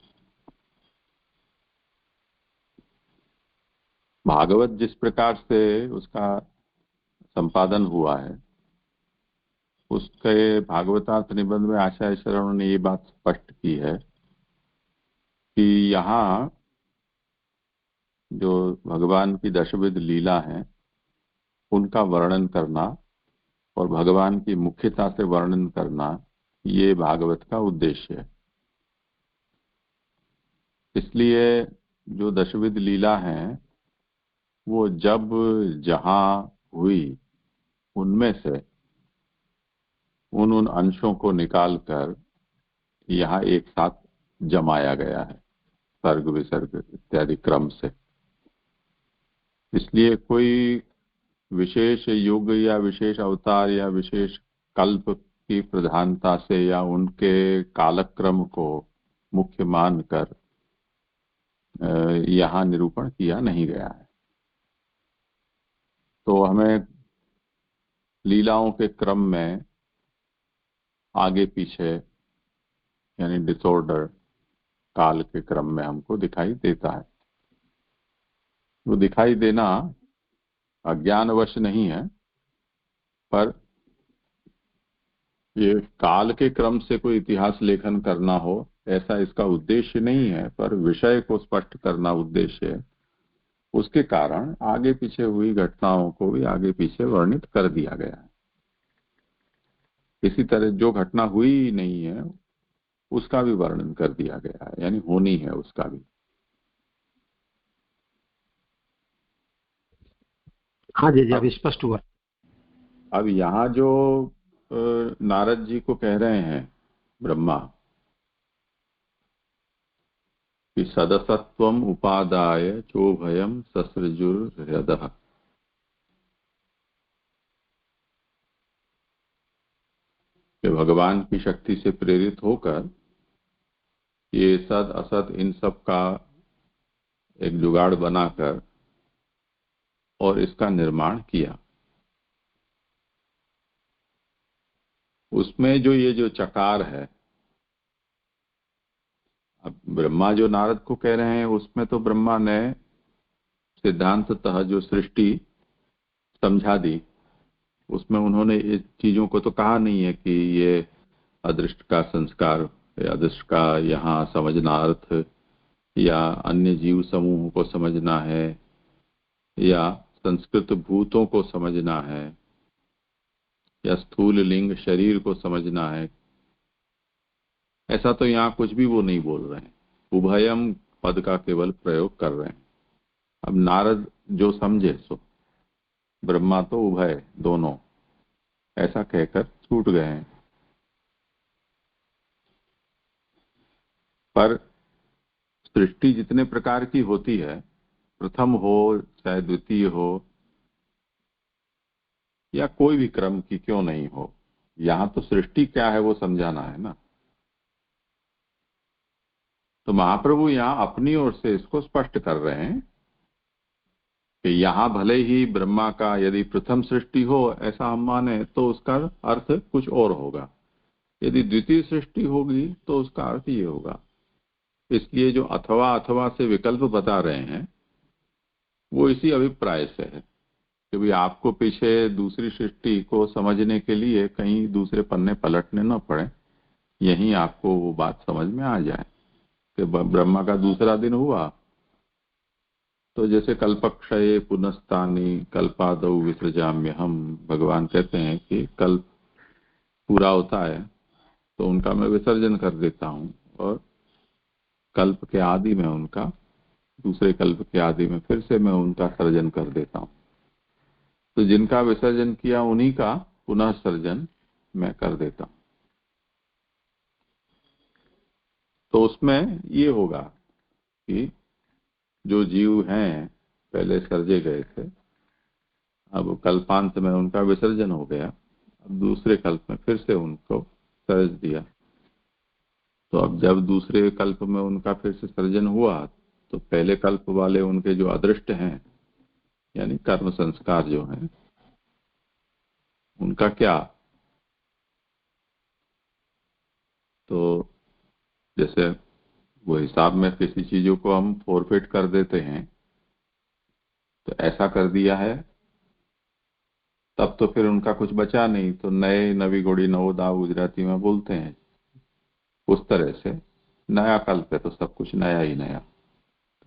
भागवत जिस प्रकार से उसका संपादन हुआ है, उसके भागवतार्थ निबंध में आचार्य शरण ने ये बात स्पष्ट की है कि यहाँ जो भगवान की दशविध लीला है उनका वर्णन करना और भगवान की मुख्यता से वर्णन करना, ये भागवत का उद्देश्य है। इसलिए जो दशविध लीला है वो जब जहां हुई उनमें से उन अंशों को निकालकर यहाँ एक साथ जमाया गया है सर्ग विसर्ग इत्यादि क्रम से। इसलिए कोई विशेष युग या विशेष अवतार या विशेष कल्प की प्रधानता से या उनके कालक्रम को मुख्य मानकर यहाँ निरूपण किया नहीं गया है। तो हमें लीलाओं के क्रम में आगे पीछे यानी डिसऑर्डर काल के क्रम में हमको दिखाई देता है। वो दिखाई देना अज्ञानवश नहीं है, पर ये काल के क्रम से कोई इतिहास लेखन करना हो ऐसा इसका उद्देश्य नहीं है, पर विषय को स्पष्ट करना उद्देश्य है। उसके कारण आगे पीछे हुई घटनाओं को भी आगे पीछे वर्णित कर दिया गया है। इसी तरह जो घटना हुई नहीं है उसका भी वर्णन कर दिया गया है, यानी होनी है उसका भी। हाँ जी जी, अभी स्पष्ट हुआ। अब यहाँ जो नारद जी को कह रहे हैं ब्रह्मा कि सदसत्वम उपादाय चोभयम ससृजुर्हृदः। कि भगवान की शक्ति से प्रेरित होकर ये सद असत इन सब का एक जुगाड़ बनाकर और इसका निर्माण किया। उसमें जो ये जो चकार है, अब ब्रह्मा जो नारद को कह रहे हैं उसमें तो ब्रह्मा ने सिद्धांततः जो सृष्टि समझा दी, उसमें उन्होंने इस चीजों को तो कहा नहीं है कि ये अदृष्ट का संस्कार, अदृष्ट का यहाँ समझना अर्थ, या अन्य जीव समूह को समझना है, या संस्कृत भूतों को समझना है, या स्थूल लिंग शरीर को समझना है। ऐसा तो यहाँ कुछ भी वो नहीं बोल रहे हैं, उभयम पद का केवल प्रयोग कर रहे हैं। अब नारद जो समझे सो, ब्रह्मा तो उभय दोनों ऐसा कहकर छूट गए हैं। पर सृष्टि जितने प्रकार की होती है, प्रथम हो चाहे द्वितीय हो या कोई भी क्रम की क्यों नहीं हो, यहाँ तो सृष्टि क्या है वो समझाना है ना। तो महाप्रभु यहाँ अपनी ओर से इसको स्पष्ट कर रहे हैं कि यहाँ भले ही ब्रह्मा का यदि प्रथम सृष्टि हो ऐसा हम माने तो उसका अर्थ कुछ और होगा, यदि द्वितीय सृष्टि होगी तो उसका अर्थ ये होगा। इसलिए जो अथवा अथवा से विकल्प बता रहे हैं वो इसी अभिप्राय से है कि भाई आपको पीछे दूसरी सृष्टि को समझने के लिए कहीं दूसरे पन्ने पलटने न पड़े, यहीं आपको वो बात समझ में आ जाए कि ब्रह्मा का दूसरा दिन हुआ तो जैसे कल्पक्षये पुनस्तानी कल्पादौ विसृजाम्य, हम भगवान कहते हैं कि कल्प पूरा होता है तो उनका मैं विसर्जन कर देता हूं और कल्प के आदि में उनका, दूसरे कल्प के आदि में फिर से मैं उनका सर्जन कर देता हूं। तो जिनका विसर्जन किया उन्हीं का पुनः सर्जन मैं कर देता हूं। तो उसमें ये होगा कि जो जीव हैं पहले सर्जे गए थे, अब कल्पांत में उनका विसर्जन हो गया, अब दूसरे कल्प में फिर से उनको सर्ज दिया। तो अब जब दूसरे कल्प में उनका फिर से सर्जन हुआ तो पहले कल्प वाले उनके जो अदृष्ट हैं यानी कर्म संस्कार जो हैं उनका क्या, तो जैसे वो हिसाब में किसी चीजों को हम फॉरफिट कर देते हैं, तो ऐसा कर दिया है तब तो फिर उनका कुछ बचा नहीं, तो नए नवी गोड़ी नवो दाव गुजराती में बोलते हैं, उस तरह से नया कल्प है तो सब कुछ नया ही नया,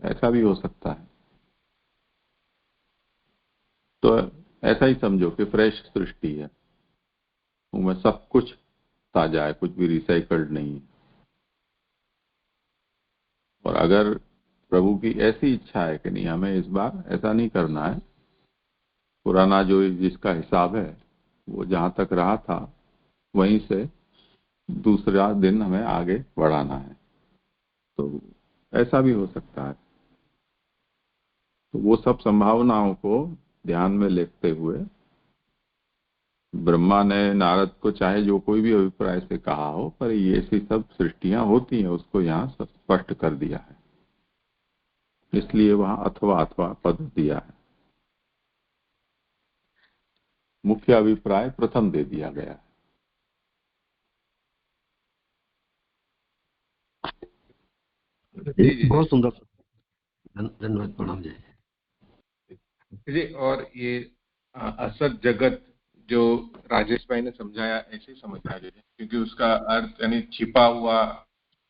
ऐसा भी हो सकता है। तो ऐसा ही समझो कि फ्रेश सृष्टि है, उनमें सब कुछ ताजा है, कुछ भी रिसाइकल्ड नहीं है। और अगर प्रभु की ऐसी इच्छा है कि नहीं हमें इस बार ऐसा नहीं करना है, पुराना जो जिसका हिसाब है वो जहां तक रहा था वहीं से दूसरा दिन हमें आगे बढ़ाना है, तो ऐसा भी हो सकता है। तो वो सब संभावनाओं को ध्यान में लेते हुए ब्रह्मा ने नारद को चाहे जो कोई भी अभिप्राय से कहा हो, पर ये ऐसी सब सृष्टियां होती हैं उसको यहाँ स्पष्ट कर दिया है, इसलिए वहां अथवा अथवा पद दिया है। मुख्य अभिप्राय प्रथम दे दिया गया है। बहुत सुंदर, धन्यवाद, प्रणाम जी। जी, और ये असत जगत जो राजेश भाई ने समझाया ऐसे समझना चाहिए, क्योंकि उसका अर्थ यानी छिपा हुआ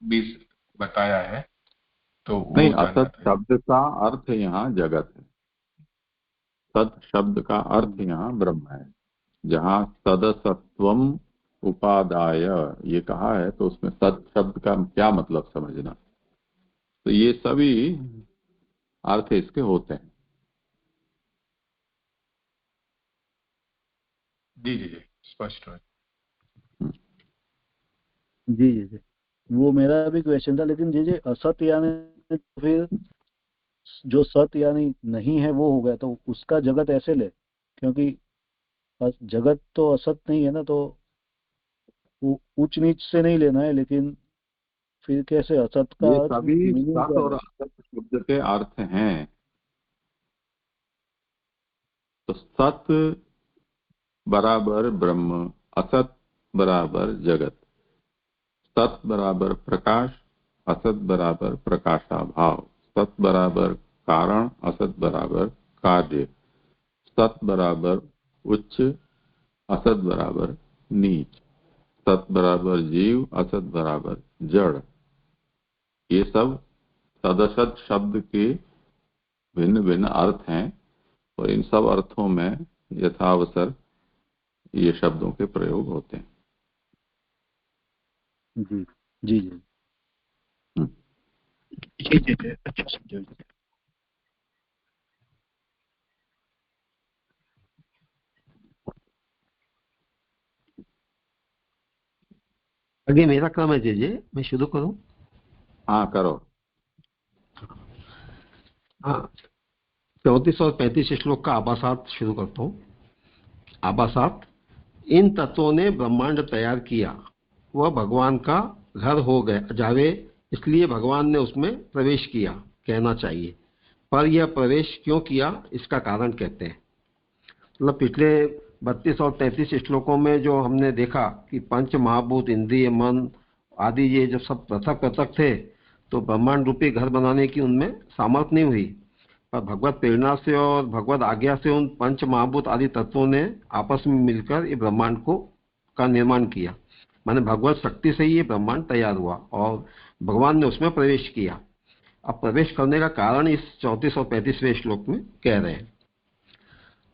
भी बताया है, तो नहीं, असत शब्द का अर्थ यहाँ जगत है, सत शब्द का अर्थ यहाँ ब्रह्म है। जहाँ सदसत्वम उपादाय ये कहा है तो उसमें सत शब्द का क्या मतलब समझना, तो ये सभी अर्थ इसके होते हैं। जी जी जी, स्पष्ट है। जी जी जी, वो मेरा भी क्वेश्चन था, लेकिन जी जी असत यानी फिर जो सत यानी नहीं है वो हो गया, तो उसका जगत ऐसे ले, क्योंकि जगत तो असत नहीं है ना, तो उच्च नीच से नहीं लेना है, लेकिन फिर कैसे असत का ये अर्थ सभी मीनिंग सत क्या और है? असत शब्द के अर्थ हैं। तो सत बराबर ब्रह्म, असत बराबर जगत। सत बराबर प्रकाश, असत बराबर प्रकाशाभाव। सत बराबर कारण, असत बराबर कार्य। सत बराबर उच्च, असत बराबर नीच। सत बराबर जीव, असत बराबर जड़। ये सब सदसत शब्द के भिन्न भिन्न अर्थ हैं, और इन सब अर्थों में यथावसर ये शब्दों के प्रयोग होते हैं। जी जी जी। जी जी जी, अच्छा समझो। आगे मेरा क्रम है जी, मैं शुरू करूं? हाँ करो। हाँ, 34 और 35 श्लोक का आभासात शुरू करता हूँ। आभासात: इन तत्वों ने ब्रह्मांड तैयार किया, वह भगवान का घर हो गए जावे, इसलिए भगवान ने उसमें प्रवेश किया कहना चाहिए। पर यह प्रवेश क्यों किया, इसका कारण कहते हैं। मतलब पिछले 32 और 33 श्लोकों में जो हमने देखा कि पंच महाभूत, इंद्रिय, मन आदि ये जो सब पृथक पृथक थे, तो ब्रह्मांड रूपी घर बनाने की उनमें सामर्थ्य नहीं हुई। पर भगवत प्रेरणा से और भगवत आज्ञा से उन पंच महाभूत आदि तत्वों ने आपस में मिलकर ये ब्रह्मांड का निर्माण किया। माने भगवत शक्ति से ही ये ब्रह्मांड तैयार हुआ और भगवान ने उसमें प्रवेश किया। अब प्रवेश करने का कारण इस 34 और 35वें श्लोक में कह रहे हैं।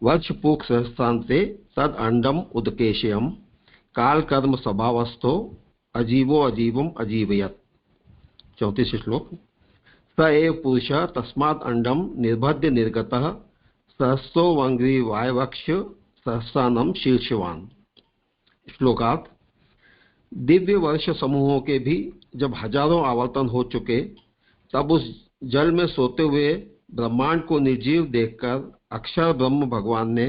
वर्षपूक सहस्रांते तद अंडम उदकेशयम काल कर्म स्वभावस्थो अजीवो अजीवम अजीवयत। 34 श्लोक। स एव पुरुष तस्मात् अंडम निर्भद्य निर्गतः सहस्रो वंग्री वायवक्ष सहस्रानम शीर्षवान। श्लोकार्थ: दिव्य वर्ष समूहों के भी जब हजारों आवर्तन हो चुके, तब उस जल में सोते हुए ब्रह्मांड को निर्जीव देखकर अक्षर ब्रह्म भगवान ने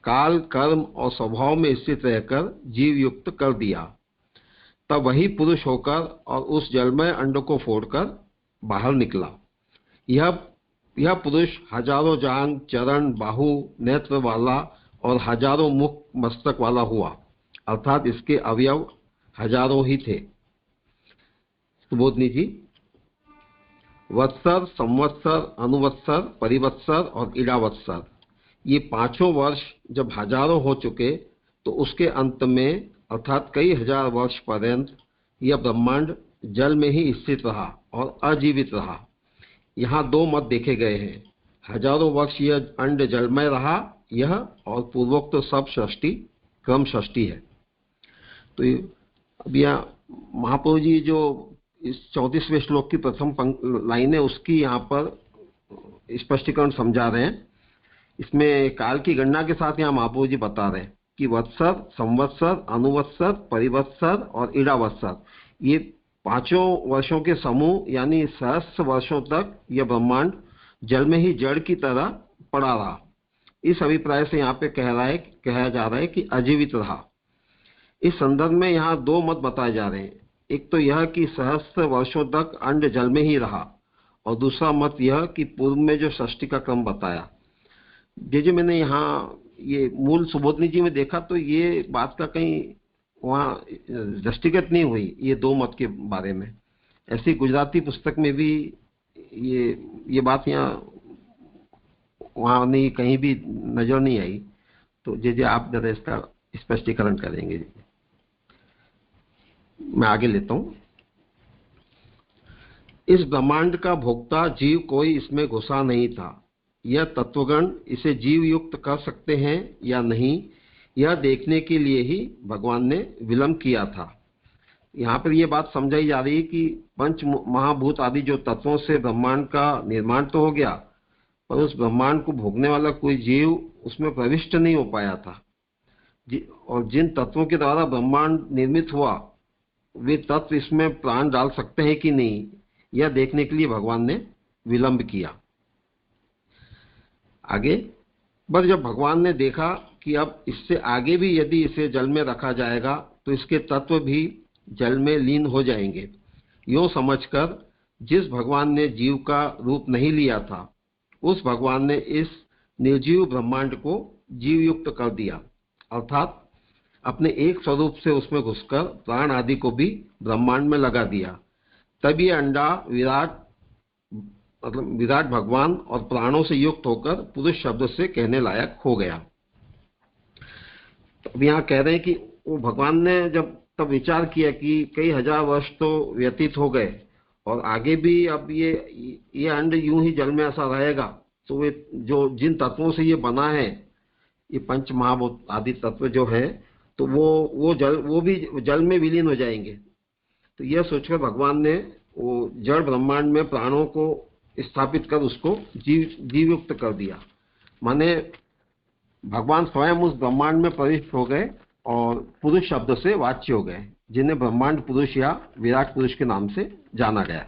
काल, कर्म और स्वभाव में स्थित रहकर जीव युक्त कर दिया। तब वही पुरुष होकर और उस जलमय अंड को फोड़कर बाहर निकला। यह पुरुष हजारों जांग, चरण, बाहु, नेत्र वाला और हजारों मुख, मस्तक वाला हुआ, अर्थात इसके अवयव हजारों ही थे। सुबोधनी जी: वत्सर, संवत्सर, अनुवत्सर, परिवत्सर और इडावत्सर, ये पांचों वर्ष जब हजारों हो चुके, तो उसके अंत में अर्थात कई हजार वर्ष पर्यंत यह ब्रह्मांड जल में ही स्थित रहा और अजीवित रहा। यहाँ दो मत देखे गए हैं। हजारों वर्ष यह अंड जलमय रहा, यह और पूर्वोक्त तो सब सृष्टि क्रम सृष्टि है। तो अब यह महाप्रभु जी जो इस 34वें श्लोक की प्रथम लाइन है, उसकी यहाँ पर स्पष्टीकरण समझा रहे हैं। इसमें काल की गणना के साथ यहाँ महाप्रभु जी बता रहे हैं कि वत्सर, संवत्सर, अनुवत्सर, परिवत्सर और इडावत्सर, ये पांचों वर्षों के समूह यानी सहस्र वर्षों तक यह ब्रह्मांड जल में ही जड़ की तरह पड़ा रहा। इस अभिप्राय से यहाँ पे कहा जा रहा है कि अजीवित रहा। इस संदर्भ में यहाँ दो मत बताए जा रहे हैं। एक तो यह कि सहस्र वर्षों तक अंड जल में ही रहा, और दूसरा मत यह कि पूर्व में जो सृष्टि का क्रम बताया। जो मैंने यहाँ ये मूल सुबोधनी जी में देखा, तो ये बात का कहीं वहाँ दृष्टिगत नहीं हुई ये दो मत के बारे में। ऐसी गुजराती पुस्तक में भी ये बात यहाँ वहाँ नहीं, कहीं भी नजर नहीं आई। तो जे आप जरा इसका स्पष्टीकरण करेंगे। मैं आगे लेता हूँ। इस ब्रह्मांड का भोक्ता जीव कोई इसमें घुसा नहीं था। यह तत्वगण इसे जीव युक्त कर सकते हैं या नहीं, यह देखने के लिए ही भगवान ने विलंब किया था। यहाँ पर यह बात समझाई जा रही है कि पंच महाभूत आदि जो तत्वों से ब्रह्मांड का निर्माण तो हो गया, पर उस ब्रह्मांड को भोगने वाला कोई जीव उसमें प्रविष्ट नहीं हो पाया था। और जिन तत्वों के द्वारा ब्रह्मांड निर्मित हुआ, वे तत्व इसमें प्राण डाल सकते हैं कि नहीं, यह देखने के लिए भगवान ने विलंब किया। आगे पर जब भगवान ने देखा कि अब इससे आगे भी यदि इसे जल में रखा जाएगा तो इसके तत्व भी जल में लीन हो जाएंगे, यूं समझकर जिस भगवान ने जीव का रूप नहीं लिया था उस भगवान ने इस निर्जीव ब्रह्मांड को जीव युक्त कर दिया, अर्थात अपने एक स्वरूप से उसमें घुसकर प्राण आदि को भी ब्रह्मांड में लगा दिया। तब ये अंडा विराट भगवान और प्राणों से युक्त होकर पुरुष शब्द से कहने लायक हो गया। अब यहाँ कह रहे हैं कि वो भगवान ने जब तब विचार किया कि कई हजार वर्ष तो व्यतीत हो गए और आगे भी अब ये अंड यूं ही जल में ऐसा रहेगा, तो वे जो जिन तत्वों से ये बना है, ये पंच महाभूत आदि तत्व जो है, तो वो भी जल में विलीन हो जाएंगे। तो यह सोचकर भगवान ने वो जड़ ब्रह्मांड में प्राणों को स्थापित कर उसको जीवयुक्त कर दिया। माने भगवान स्वयं उस ब्रह्मांड में प्रविष्ट हो गए और पुरुष शब्द से वाच्य हो गए, जिन्हें ब्रह्मांड पुरुष या विराट पुरुष के नाम से जाना गया।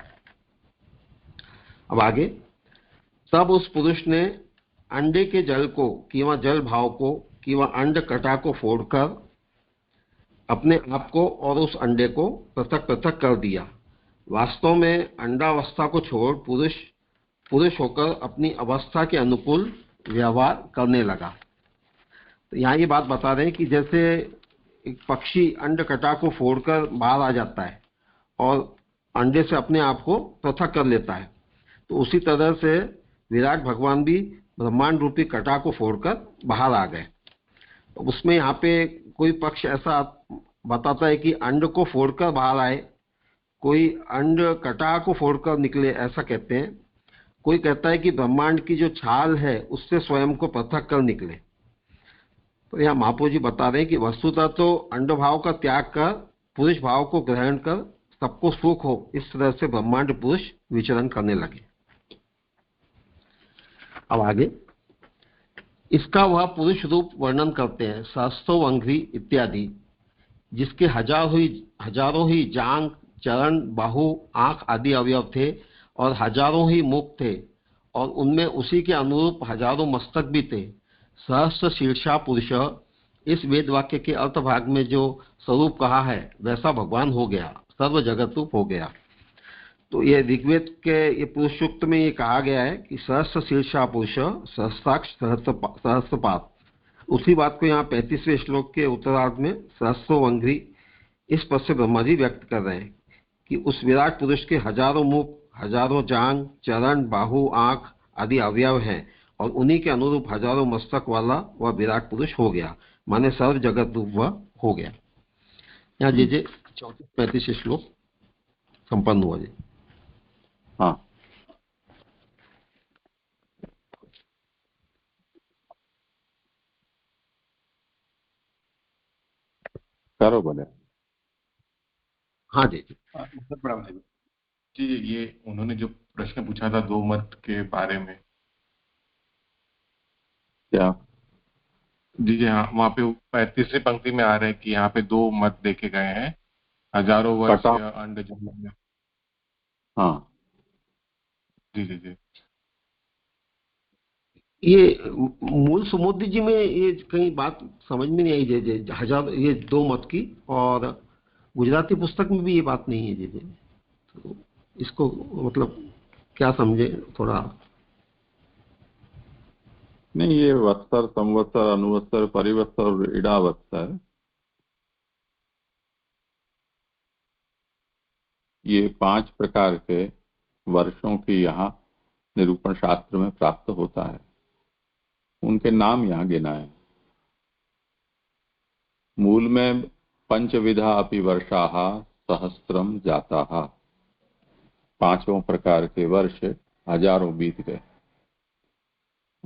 अब आगे, तब उस पुरुष ने अंडे के जल को किंवा जल भाव को किंवा अंड कटा को फोड़कर अपने आप को और उस अंडे को पृथक पृथक कर दिया। वास्तव में अंडावस्था को छोड़ पुरुष होकर अपनी अवस्था के अनुकूल व्यवहार करने लगा। तो यहाँ ये बात बता रहे हैं कि जैसे एक पक्षी अंड कटा को फोड़कर बाहर आ जाता है और अंडे से अपने आप को पृथक कर लेता है, तो उसी तरह से विराट भगवान भी ब्रह्मांड रूपी कटा को फोड़कर बाहर आ गए। तो उसमें यहाँ पे कोई पक्ष ऐसा बताता है कि अंड को फोड़कर बाहर आए, कोई अंड कटा को फोड़कर निकले, ऐसा कहते हैं। कोई कहता है कि ब्रह्मांड की जो छाल है उससे स्वयं को पृथक कर निकले। तो यहाँ महाप्रभु जी बता रहे हैं कि वस्तुतः तो अंड भाव का त्याग कर पुरुष भाव को ग्रहण कर सबको सुख हो, इस तरह से ब्रह्मांड पुरुष विचरण करने लगे। अब आगे, इसका वह पुरुष रूप वर्णन करते हैं, सहस्त्रों अंघ्रि इत्यादि, जिसके हजारों ही जांग, चरण, बाहु, आंख आदि अवयव थे और हजारों ही मुख थे और उनमें उसी के अनुरूप हजारों मस्तक भी थे। सहस्त्र शीर्षा पुरुष, इस वेद वाक्य के अर्थ भाग में जो स्वरूप कहा है वैसा भगवान हो गया, सर्व जगत रूप हो गया। तो ये ऋग्वेद के ये पुरुष सूक्त में ये कहा गया है कि सहस्त्र शीर्षा पुरुष सहस्त्राक्ष सहस्त्रपाद। उसी बात को यहाँ 35वें श्लोक के उत्तरार्ध में सहस्त्रों अंघ्रि इस पद से ब्रह्मा जी व्यक्त कर रहे हैं कि उस विराट पुरुष के हजारों मुख, हजारों जांग, चरण, बाहु, आंख आदि अवयव हैं और उन्हीं के अनुरूप हजारों मस्तक वाला वह विराट पुरुष हो गया, माने सर्व जगत रूप वह हो गया। यहाँ जी 34-35 श्लोक संपन्न हुआ जी। हाँ, करो बोले। हाँ जी जी ये उन्होंने जो प्रश्न पूछा था दो मत के बारे में, क्या? जी हाँ, वहाँ पे 35वीं पंक्ति में आ रहे हैं कि यहाँ पे दो मत देखे गए हैं, हजारों वर्ष या अंड जल में। हाँ जी जी जी, ये मूल सुमोदी जी में ये कहीं बात समझ में नहीं आई जी, हजार ये दो मत की, और गुजराती पुस्तक में भी ये बात नहीं है जी। तो इसको मतलब क्या समझे थोड़ा? नहीं, ये वत्सर, संवत्सर, अनुवत्सर, परिवत्सर और इडावत्सर, ये 5 प्रकार के वर्षों की यहाँ निरूपण शास्त्र में प्राप्त होता है। उनके नाम यहाँ गिनाए। मूल में पंचविधा अपि वर्षाः सहस्त्रम जाताः, 5 प्रकार के वर्ष हजारों बीत गए।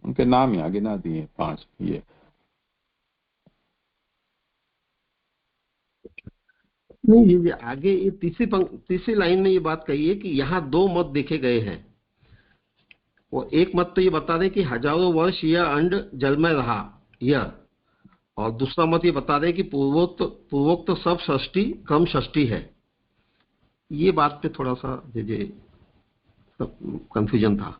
उनके नाम यहाँ गिना दिए 5 ये। नहीं जी आगे ये तीसरी लाइन में ये बात कही है कि यहाँ 2 मत देखे गए हैं। वो एक मत तो ये बता रहे कि हजारों वर्ष यह अंड जल में रहा यह, और दूसरा मत ये बता रहे कि पूर्वोक्त सब षष्ठी क्रम षष्ठी है। ये बात पे थोड़ा सा जी कंफ्यूजन था।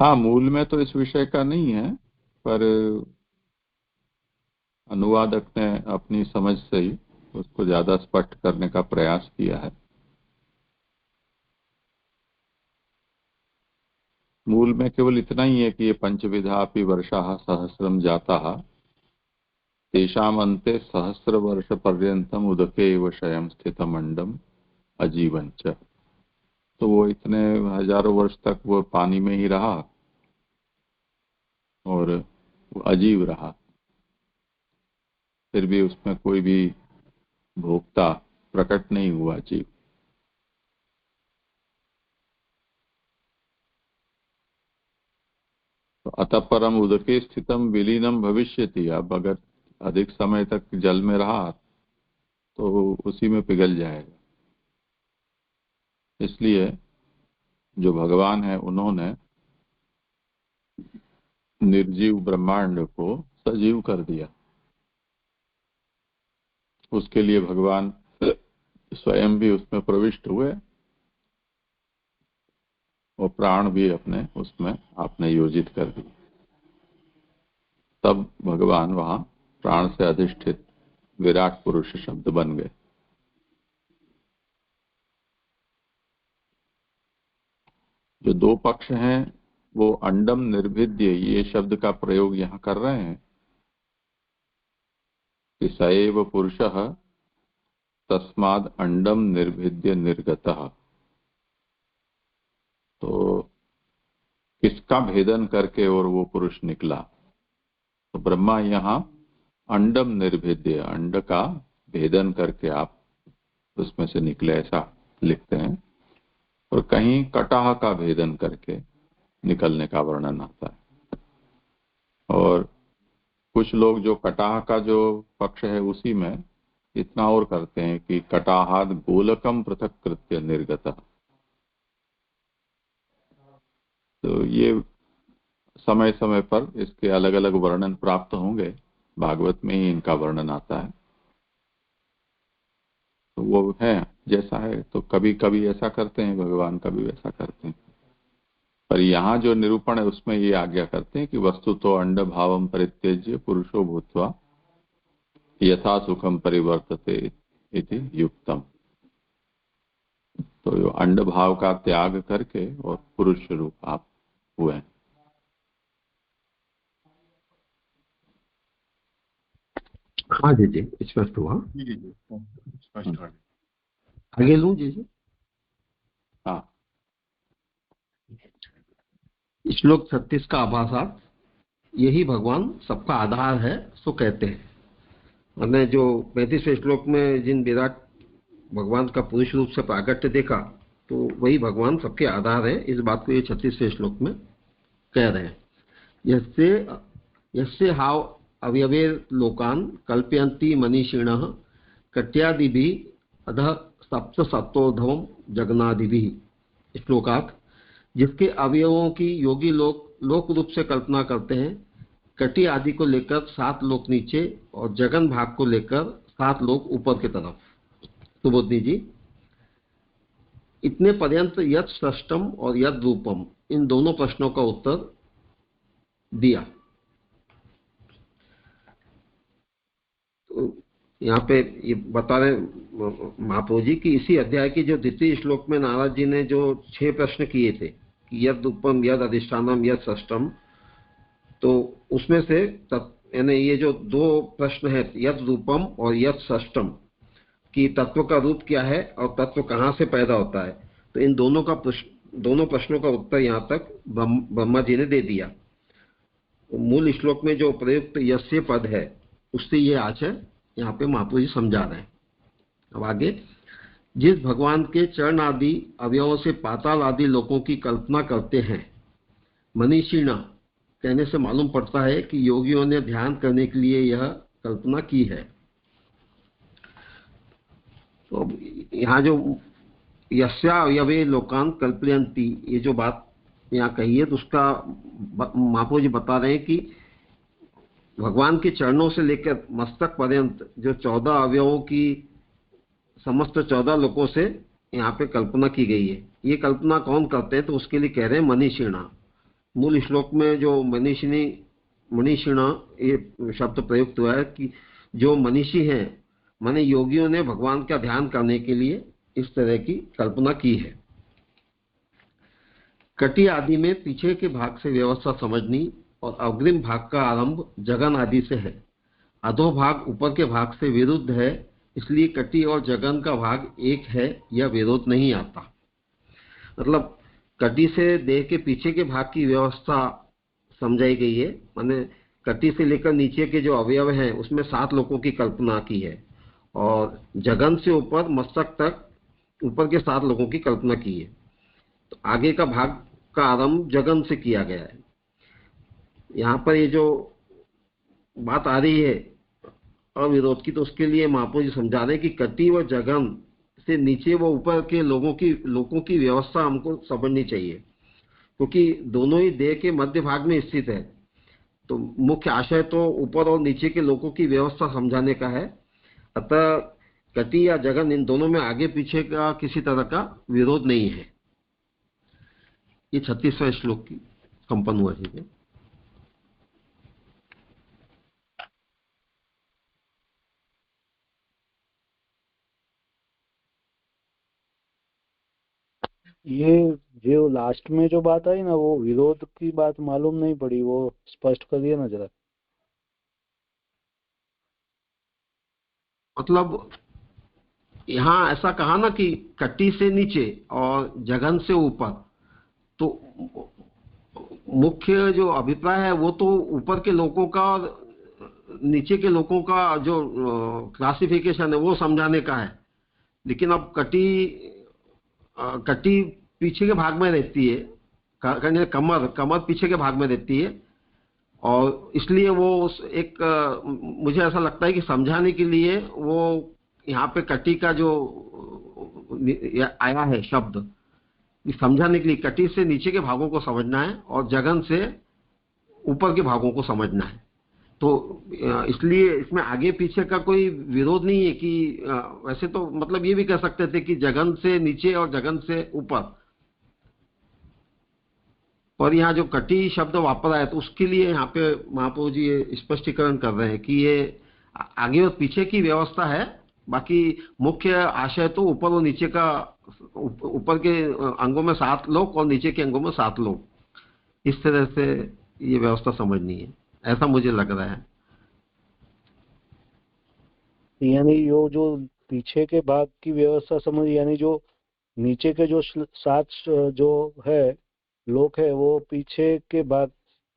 हाँ, मूल में तो इस विषय का नहीं है, पर अनुवादक ने अपनी समझ से ही उसको ज्यादा स्पष्ट करने का प्रयास किया है। मूल में केवल इतना ही है कि ये पंचविधापि वर्षाः सहस्रम जाताः तेषाम अन्ते सहस्र वर्ष पर्यंतम उदके एव शयं स्थितम अंडम अजीवन च। तो वो इतने हजारों वर्ष तक वो पानी में ही रहा और वो अजीव रहा, फिर भी उसमें कोई भी भोक्ता प्रकट नहीं हुआ जीव। तो अतः परम उदके स्थितम विलीनम भविष्यति। अब अगर अधिक समय तक जल में रहा तो उसी में पिघल जाएगा। इसलिए जो भगवान है उन्होंने निर्जीव ब्रह्मांड को सजीव कर दिया। उसके लिए भगवान स्वयं भी उसमें प्रविष्ट हुए और प्राण भी अपने उसमें आपने योजित कर दिए। तब भगवान वहां प्राण से अधिष्ठित विराट पुरुष शब्द बन गए। जो दो पक्ष हैं वो अंडम निर्भिद्य ये शब्द का प्रयोग यहां कर रहे हैं कि सएव पुरुषः तस्माद अंडम निर्भिद्य निर्गतः। तो किसका भेदन करके और वो पुरुष निकला? तो ब्रह्मा यहाँ अंडम निर्भिद्य, अंड का भेदन करके आप उसमें से निकले, ऐसा लिखते हैं। और कहीं कटाह का भेदन करके निकलने का वर्णन आता है। और कुछ लोग जो कटाह का जो पक्ष है उसी में इतना और करते हैं कि कटाहाद गोलकम पृथक कृत्य निर्गत। तो ये समय समय पर इसके अलग अलग वर्णन प्राप्त होंगे। भागवत में ही इनका वर्णन आता है। तो वो है जैसा है, तो कभी कभी ऐसा करते हैं भगवान, कभी वैसा करते हैं। पर यहाँ जो निरूपण है उसमें ये आज्ञा करते हैं कि वस्तु तो अंड भावम परित्यज्य पुरुषो भूत्वा यथा सुखम परिवर्तते इति युक्तम। तो यो अंड भाव का त्याग करके और पुरुष रूप आप हुए हैं। हाँ जी जी, स्पष्ट हुआ। स्पष्ट हुआ। आगे लूं जी जी। हाँ, श्लोक 36 का आभासात, यही भगवान सबका आधार है सो कहते हैं। हमने जो 35वें श्लोक में जिन विराट भगवान का पुरुष रूप से प्रागट्य देखा, तो वही भगवान सबके आधार है। इस बात को ये 36वें श्लोक में कह रहे हैं। यस्य हाव अवयवे लोकान कल्पयन्ति मनीषिणः कट्यादिभिः अधः सप्त सत्तोर्ध्वं जगनादिभिः। श्लोकार्थ, जिसके अवयवों की योगी लोक रूप से कल्पना करते हैं, कटी आदि को लेकर 7 लोक नीचे और जगन भाग को लेकर 7 लोक ऊपर की तरफ। सुबोधनी जी, इतने पर्यंत यत् सृष्टम और यत् रूपम, इन दोनों प्रश्नों का उत्तर दिया। तो यहाँ पे ये बता रहे महाप्रभु जी कि इसी अध्याय की जो द्वितीय श्लोक में नारद जी ने जो 6 प्रश्न किए थे कि यद रूपम यद अधिष्ठानम यद सृष्टम, तो उसमें से यानी ये जो 2 प्रश्न है यद रूपम और यद सृष्टम कि तत्व का रूप क्या है और तत्व कहाँ से पैदा होता है, तो इन दोनों प्रश्नों का उत्तर यहाँ तक ब्रह्मा जी ने दे दिया। मूल श्लोक में जो प्रयुक्त यस्य पद है उससे ये आशय यहाँ पे महाप्रभु जी समझा रहे हैं। अब आगे, जिस भगवान के चरण आदि अवयवों से पाताल आदि लोकों की कल्पना करते हैं, मनीषिणा कहने से मालूम पड़ता है कि योगियों ने ध्यान करने के लिए यह कल्पना की है। तो अब यहाँ जो यस्या अवयवे लोकान कल्पयन्ति, ये जो बात यहाँ कही है तो उसका महाप्रभु जी बता रहे हैं कि भगवान के चरणों से लेकर मस्तक पर्यंत जो 14 अवयवों की समस्त 14 लोकों से यहाँ पे कल्पना की गई है। ये कल्पना कौन करते हैं, तो उसके लिए कह रहे हैं मनीषिणा। मूल श्लोक में जो मनीषिणा ये शब्द प्रयुक्त हुआ है कि जो मनीषी हैं माने योगियों ने भगवान का ध्यान करने के लिए इस तरह की कल्पना की है। कटी आदि में पीछे के भाग से व्यवस्था समझनी और अग्रिम भाग का आरंभ जगन आदि से है। अधो भाग ऊपर के भाग से विरुद्ध है, इसलिए कटी और जगन का भाग एक है, यह विरोध नहीं आता। मतलब कटी से देह के पीछे के भाग की व्यवस्था समझाई गई है, माने कटी से लेकर नीचे के जो अवयव हैं उसमें 7 लोकों की कल्पना की है और जगन से ऊपर मस्तक तक ऊपर के 7 लोगों की कल्पना की है। तो आगे का भाग का आरंभ जगन से किया गया है। यहाँ पर ये जो बात आ रही है अविरोध की, तो उसके लिए महाप्रभु जी समझा रहे हैं कि कटी व जगन से नीचे व ऊपर के लोगों की व्यवस्था हमको समझनी चाहिए, क्योंकि दोनों ही देह के मध्य भाग में स्थित है। तो मुख्य आशय तो ऊपर और नीचे के लोगों की व्यवस्था समझाने का है। अतः कटी या जगन इन दोनों में आगे पीछे का किसी तरह का विरोध नहीं है। ये 36वां श्लोक की संपन्न हुआ। ठीक है, ये जो लास्ट में जो बात आई ना, वो विरोध की बात मालूम नहीं पड़ी, वो स्पष्ट करिए ना जरा। मतलब यहाँ ऐसा कहा ना कि कटी से नीचे और जगन से ऊपर, तो मुख्य जो अभिप्राय है वो तो ऊपर के लोगों का और नीचे के लोगों का जो क्लासिफिकेशन है वो समझाने का है। लेकिन अब कटी पीछे के भाग में रहती है, कमर पीछे के भाग में रहती है, और इसलिए वो मुझे ऐसा लगता है कि समझाने के लिए वो यहाँ पे कटी का जो आया है शब्द, समझाने के लिए कटी से नीचे के भागों को समझना है और जगन से ऊपर के भागों को समझना है। तो इसलिए इसमें आगे पीछे का कोई विरोध नहीं है कि वैसे तो मतलब ये भी कह सकते थे कि जगन से नीचे और जगन से ऊपर, और यहाँ जो कटी शब्द वापरा है तो उसके लिए यहाँ पे महाप्रभु जी ये स्पष्टीकरण कर रहे हैं कि ये आगे और पीछे की व्यवस्था है, बाकी मुख्य आशय तो ऊपर और नीचे का, ऊपर के अंगों में 7 लोग और नीचे के अंगों में 7 लोग, इस तरह से ये व्यवस्था समझनी है, ऐसा मुझे लग रहा है। यानी यो जो पीछे के भाग की व्यवस्था समझ, यानी जो नीचे के जो 7 जो है लोक है वो पीछे के भाग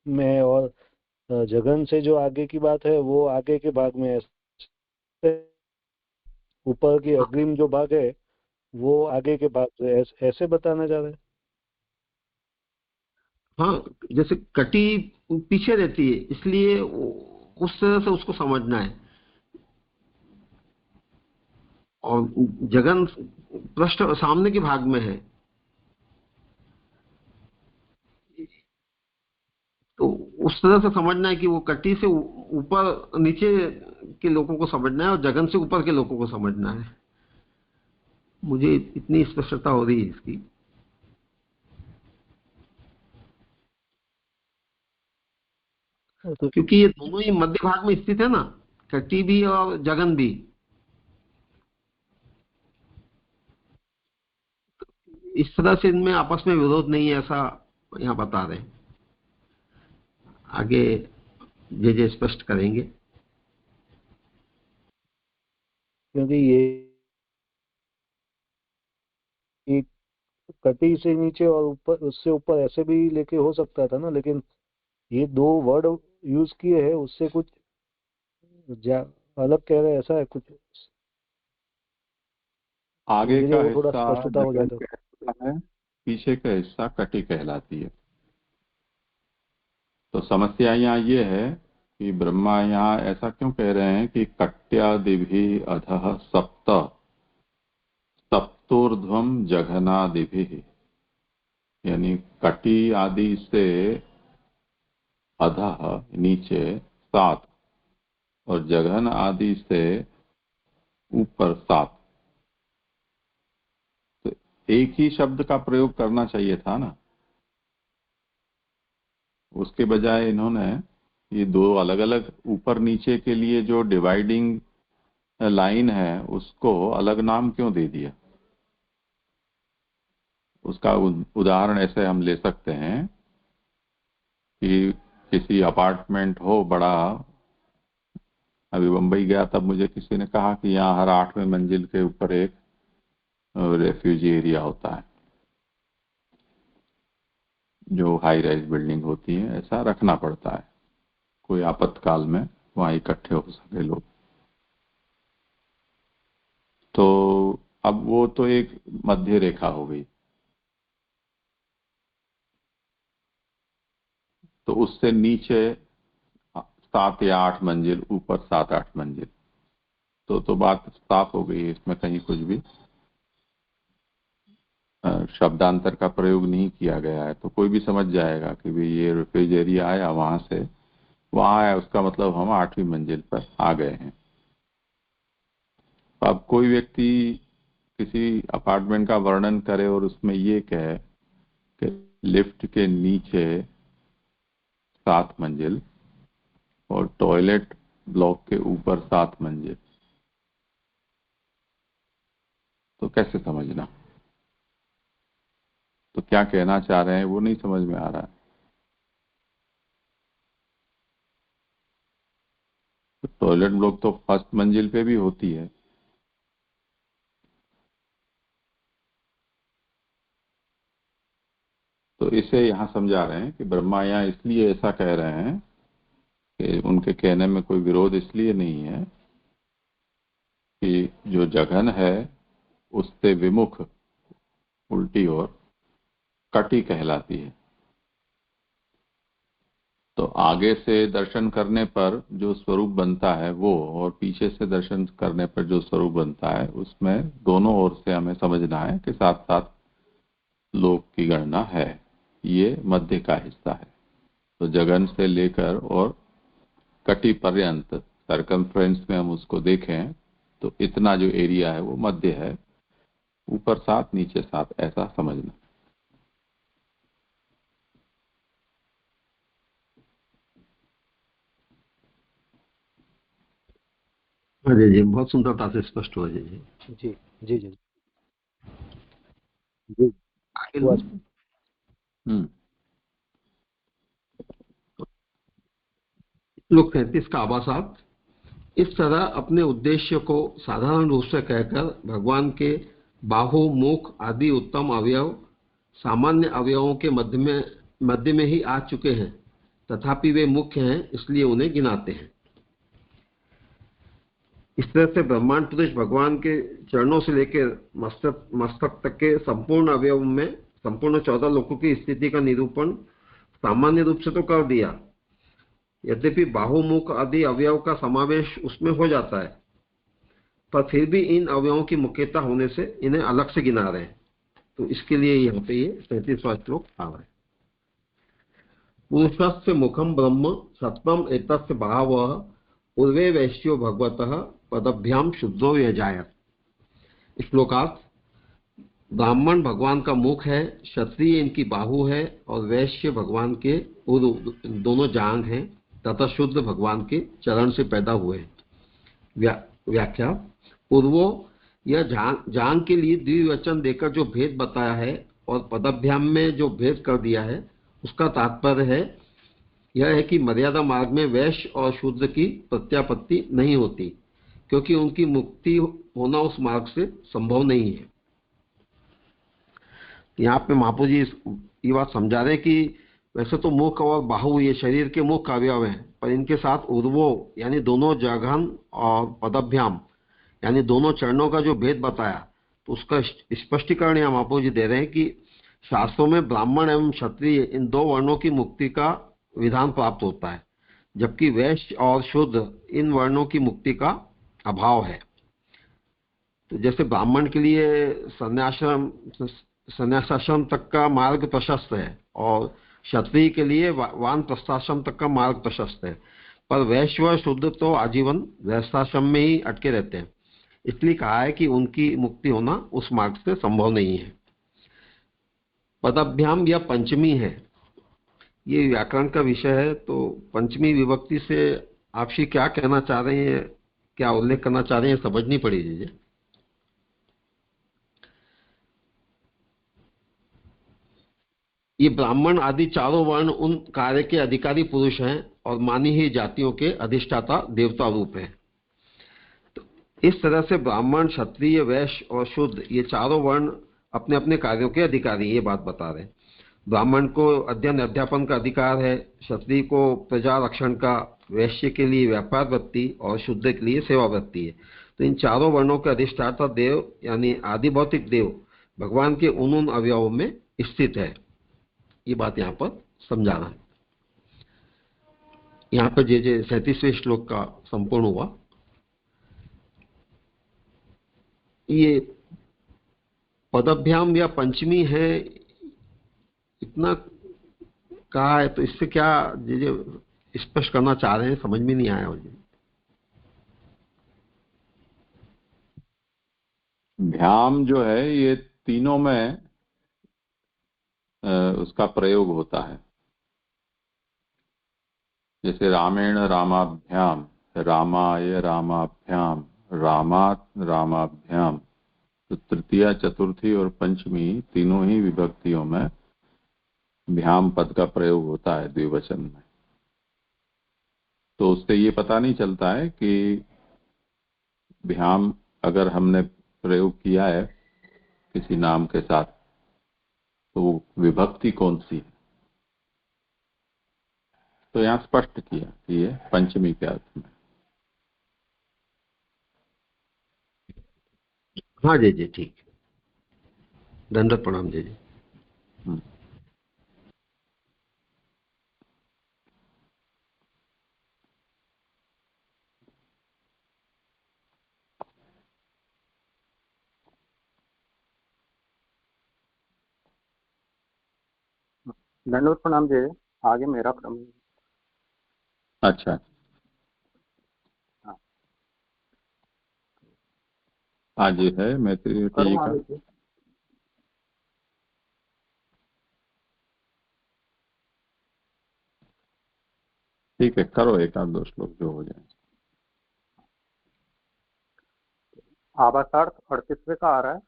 में है, और जगन से जो आगे की बात है वो आगे के भाग में है। ऊपर की अग्रिम जो भाग है वो आगे के भाग से, ऐसे बताना चाह रहे हैं। हाँ, जैसे कटी पीछे रहती है इसलिए उस तरह से उसको समझना है, और जगन पृष्ठ सामने के भाग में है, तो उस तरह से समझना है कि वो कटी से ऊपर नीचे के लोगों को समझना है और जगन से ऊपर के लोगों को समझना है। मुझे इतनी स्पष्टता हो रही है इसकी। तो क्योंकि ये दोनों ही मध्य भाग में स्थित है ना, कटी भी और जगन भी। इस तरह से इनमें आपस में विरोध नहीं है, ऐसा यहाँ बता रहे हैं। आगे जे स्पष्ट करेंगे। क्योंकि ये एक कटी से नीचे और ऊपर, उससे ऊपर ऐसे भी लेके हो सकता था ना, लेकिन ये 2 वर्ड यूज किए हैं, उससे कुछ अलग कह रहे हैं, ऐसा है कुछ। आगे का वो थोड़ा हिस्सा स्पष्टता हो जगन जाता कहलाता है, पीछे का हिस्सा कटी कहलाती है। तो समस्या यहाँ ये है कि ब्रह्मा यहाँ ऐसा क्यों कह रहे हैं कि कट्यादिभि अधः सप्त सप्तोर्ध्वम जघनादिभिः, यानी कटी आदि से अधः नीचे 7 और जघन आदि से ऊपर 7। तो एक ही शब्द का प्रयोग करना चाहिए था ना, उसके बजाय इन्होंने ये दो अलग अलग ऊपर नीचे के लिए जो डिवाइडिंग लाइन है उसको अलग नाम क्यों दे दिया। उसका उदाहरण ऐसे हम ले सकते हैं कि किसी अपार्टमेंट हो बड़ा, अभी मुंबई गया तब मुझे किसी ने कहा कि यहाँ हर 8वें मंजिल के ऊपर एक रेफ्यूजी एरिया होता है, जो हाई राइज बिल्डिंग होती है, ऐसा रखना पड़ता है, कोई आपातकाल में वहां इकट्ठे हो सके लोग। तो अब वो तो एक मध्य रेखा हो गई, तो उससे नीचे 7 या 8 मंजिल, ऊपर 7-8 मंजिल, तो बात साफ हो गई है। इसमें कहीं कुछ भी शब्दांतर का प्रयोग नहीं किया गया है, तो कोई भी समझ जाएगा कि भाई ये रेफ्रिजरेटर आया वहां से वहां आया, उसका मतलब हम 8वीं मंजिल पर आ गए हैं। तो अब कोई व्यक्ति किसी अपार्टमेंट का वर्णन करे और उसमें ये कहे कि लिफ्ट के नीचे 7 मंजिल और टॉयलेट ब्लॉक के ऊपर 7 मंजिल, तो कैसे समझना। तो क्या कहना चाह रहे हैं वो नहीं समझ में आ रहा है। तो टॉयलेट ब्लॉक तो फर्स्ट मंजिल पे भी होती है। तो इसे यहां समझा रहे हैं कि ब्रह्मा यहाँ इसलिए ऐसा कह रहे हैं कि उनके कहने में कोई विरोध इसलिए नहीं है कि जो जघन है उससे विमुख उल्टी ओर कटी कहलाती है। तो आगे से दर्शन करने पर जो स्वरूप बनता है वो, और पीछे से दर्शन करने पर जो स्वरूप बनता है, उसमें दोनों ओर से हमें समझना है कि साथ साथ लोक की गणना है। ये मध्य का हिस्सा है। तो जगन से लेकर और कटी पर्यंत सर्कमफ्रेंस में हम उसको देखें तो इतना जो एरिया है वो मध्य है, ऊपर 7 नीचे 7, ऐसा समझना। अजय जी बहुत सुंदरता से स्पष्ट हुआ। अजय जी जी जी जी जी आगे हुआ। श्लोक 33 का आभासात। इस तरह अपने उद्देश्य को साधारण रूप से कहकर भगवान के बाहु, मुख आदि उत्तम अवयव सामान्य अवयवों के मध्य में ही आ चुके हैं, तथापि वे मुख्य हैं इसलिए उन्हें गिनाते हैं। इस तरह से ब्रह्मांड पुरुष भगवान के चरणों से लेकर मस्तक तक के संपूर्ण अवयव में संपूर्ण 14 लोकों की स्थिति का निरूपण सामान्य रूप से तो कर दिया, यद्यपि बाहुमुख आदि अवयव का समावेश उसमें हो जाता है, पर फिर भी इन अवयवों की मुख्यता होने से इन्हें अलग से गिना रहे हैं। तो इसके लिए यहाँ पे ये 37वां श्लोक आ रहा है। पुरुषस्य मुखम ब्रह्म सत्वम एतस्य बहवः उर्वे वैश्यो भगवतः पदभ्याम शुद्धो यजायत। श्लोकार्थ। ब्राह्मण भगवान का मुख है, क्षत्रिय इनकी बाहु है और वैश्य भगवान के दोनों जांघ हैं तथा शुद्ध भगवान के चरण से पैदा हुए हैं। व्याख्या। पूर्वो यह जांघ के लिए द्विवचन देकर जो भेद बताया है और पदभ्याम में जो भेद कर दिया है, उसका तात्पर्य है यह है कि मर्यादा मार्ग में वैश्य और शूद्र की प्रत्यापत्ति नहीं होती, क्योंकि उनकी मुक्ति होना उस मार्ग से संभव नहीं है। यहाँ पे महाप्रभु जी ये बात समझा रहे हैं कि वैसे तो मुख और बाहु ये शरीर के मुख्य अवयव हैं, पर इनके साथ उर्वो यानी दोनों जघन और पदभ्याम यानी दोनों चरणों का जो भेद बताया, तो उसका स्पष्टीकरण यहाँ महाप्रभु जी दे रहे हैं कि शास्त्रों में ब्राह्मण एवं क्षत्रिय इन दो वर्णों की मुक्ति का विधान प्राप्त होता है, जबकि वैश्य और शुद्र इन वर्णों की मुक्ति का अभाव है। तो जैसे ब्राह्मण के लिए संन्यासाश्रम तक का मार्ग प्रशस्त है और क्षत्रिय के लिए वानप्रस्थाश्रम तक का मार्ग प्रशस्त है, पर वैश्य व शूद्र तो आजीवन गृहस्थाश्रम में ही अटके रहते हैं। इसलिए कहा है कि उनकी मुक्ति होना उस मार्ग से संभव नहीं है। पदभ्याम या पंचमी है, ये व्याकरण का विषय है, तो पंचमी विभक्ति से आप श्री क्या कहना चाह रहे हैं, क्या उल्लेख करना चाह रहे हैं, समझनी पड़ेगी। ये ब्राह्मण आदि चारों वर्ण उन कार्य के अधिकारी पुरुष हैं और मानी ही जातियों के अधिष्ठाता देवता रूप हैं। तो इस तरह से ब्राह्मण, क्षत्रिय, वैश्य और शूद्र ये चारों वर्ण अपने अपने कार्यों के अधिकारी, ये बात बता रहे हैं। ब्राह्मण को अध्ययन अध्यापन का अधिकार है, क्षत्रिय को प्रजा रक्षण का, वैश्य के लिए व्यापार वृत्ति और शूद्र के लिए सेवा वृत्ति है। तो इन चारों वर्णों के अधिष्ठाता देव यानी आदि भौतिक देव भगवान के उन अवयवों में स्थित है, ये बात यहाँ पर समझाना है। यहाँ पर जे 37वें श्लोक का संपूर्ण हुआ। ये पदभ्याम या पंचमी है, इतना कहा है, तो इससे क्या जे स्पष्ट करना चाह रहे हैं, समझ में नहीं आया मुझे। भ्याम जो है ये तीनों में उसका प्रयोग होता है। जैसे रामेण रामाभ्याम, रामाय रामाभ्याम, रामात रामाभ्याम, तो तृतीया, चतुर्थी और पंचमी तीनों ही विभक्तियों में भ्याम पद का प्रयोग होता है द्विवचन में। तो उससे ये पता नहीं चलता है कि भ्याम अगर हमने प्रयोग किया है किसी नाम के साथ तो विभक्ति कौन सी है। तो यहाँ स्पष्ट किया कि ये पंचमी के अर्थ में। हाँ जी ठीक, दंडवत प्रणाम जी। दंडवत प्रणाम जी। आगे मेरा क्रम। अच्छा, आज ये है मैत्री का। ठीक है, करो एक आध दो श्लोक जो हो जाए। आभासार्थ 38वें का आ रहा है।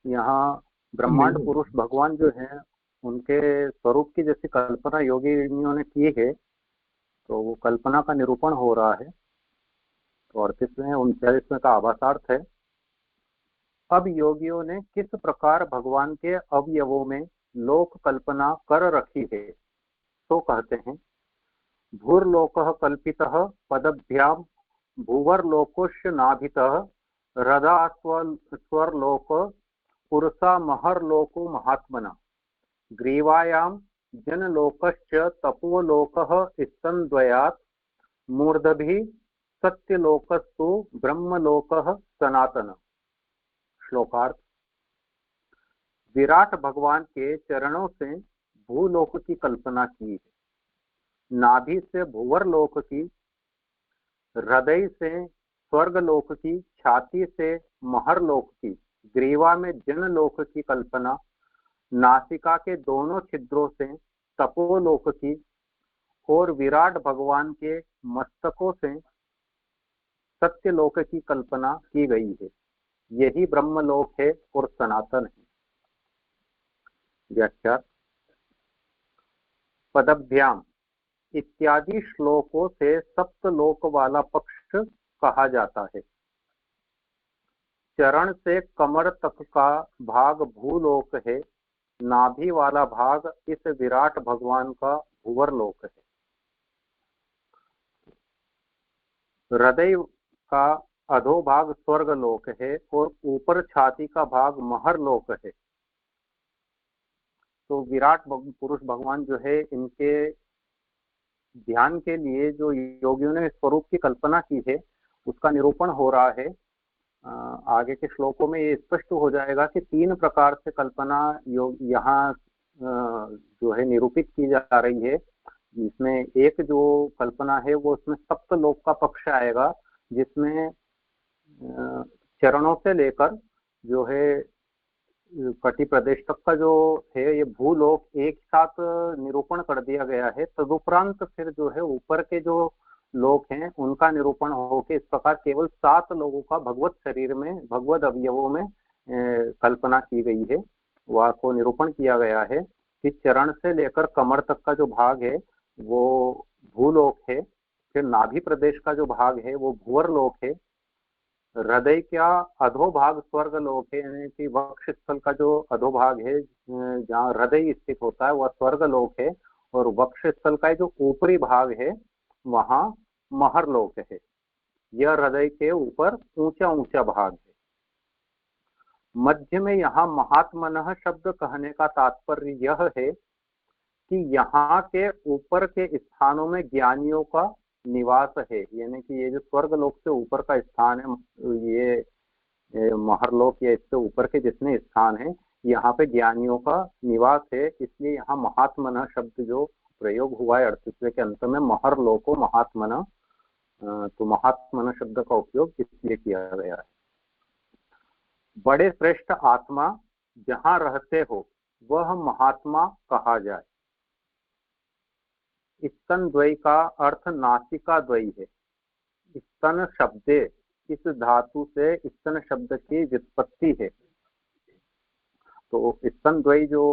यहाँ ब्रह्मांड पुरुष भगवान जो है उनके स्वरूप की जैसी कल्पना योगियों ने की है, तो वो कल्पना का निरूपण हो रहा है। तो 38वें 39वें का आभासार्थ है। अब योगियों ने किस प्रकार भगवान के अवयवों में लोक कल्पना कर रखी है, तो कहते हैं भूर्लोकः कल्पितः पदभ्याम भूवर्लोकोश्च नाभितः हृदा स्वर्लोक पुरुषा महर्लोको महात्मना ग्रीवायां जनलोकश्च तपोलोकः स्तनद्वयात् मूर्धभिः सत्यलोकस्तु ब्रह्मलोकः सनातन। श्लोकार्थ। विराट भगवान के चरणों से भूलोक की कल्पना की है, नाभि से भूवर्लोक की, हृदय से स्वर्गलोक की, छाती से महरलोक की, ग्रीवा में जनलोक की कल्पना, नासिका के दोनों छिद्रों से तपोलोक की और विराट भगवान के मस्तकों से सत्यलोक की कल्पना की गई है। यही ब्रह्मलोक है और सनातन है। व्याख्या। पदभ्याम इत्यादि श्लोकों से सप्तलोक वाला पक्ष कहा जाता है। चरण से कमर तक का भाग भूलोक है, नाभि वाला भाग इस विराट भगवान का भूवर्लोक है। हृदय का अधोभाग स्वर्गलोक है और ऊपर छाती का भाग महरलोक है। तो विराट पुरुष भगवान जो है, इनके ध्यान के लिए जो योगियों ने स्वरूप की कल्पना की है उसका निरूपण हो रहा है। आगे के श्लोकों में ये स्पष्ट हो जाएगा कि 3 प्रकार से कल्पना योग यहाँ जो है निरूपित की जा रही है। जिसमें एक जो कल्पना है वो उसमें सप्तलोक का पक्ष आएगा, जिसमें चरणों से लेकर जो है कटि प्रदेश तक का जो है ये भूलोक एक साथ निरूपण कर दिया गया है। तदुपरांत फिर जो है ऊपर के जो लोक हैं उनका निरूपण होके इस प्रकार केवल 7 लोगों का भगवत शरीर में, भगवत अवयवों में कल्पना की गई है, वह को निरूपण किया गया है कि चरण से लेकर कमर तक का जो भाग है वो भूलोक है, फिर नाभि प्रदेश का जो भाग है वो भूवर लोक है, हृदय का अधोभाग स्वर्ग लोक है, यानी कि वक्ष स्थल का जो अधोभाग है जहाँ हृदय स्थित होता है वह स्वर्ग लोक है, और वक्ष स्थल का जो ऊपरी भाग है वहां महर लोक है। यह हृदय के ऊपर ऊंचा ऊंचा भाग है। मध्य में यहाँ महात्मनः शब्द कहने का तात्पर्य यह है कि यहाँ के ऊपर के स्थानों में ज्ञानियों का निवास है, यानी कि ये जो स्वर्ग लोक से ऊपर का स्थान है, ये महरलोक या इससे ऊपर के जितने स्थान हैं यहाँ पे ज्ञानियों का निवास है, इसलिए यहाँ महात्मनः शब्द जो प्रयोग हुआ है 38वें के अंत में महरलोको महात्मनः, तो महात्मनः शब्द का उपयोग इसलिए किया गया है। बड़े श्रेष्ठ आत्मा जहाँ रहते हो वह महात्मा कहा जाए। स्तन द्वय का अर्थ नासिका द्वय है। स्तन शब्द इस धातु से स्तन शब्द की व्युत्पत्ति है। तो स्तन द्वय जो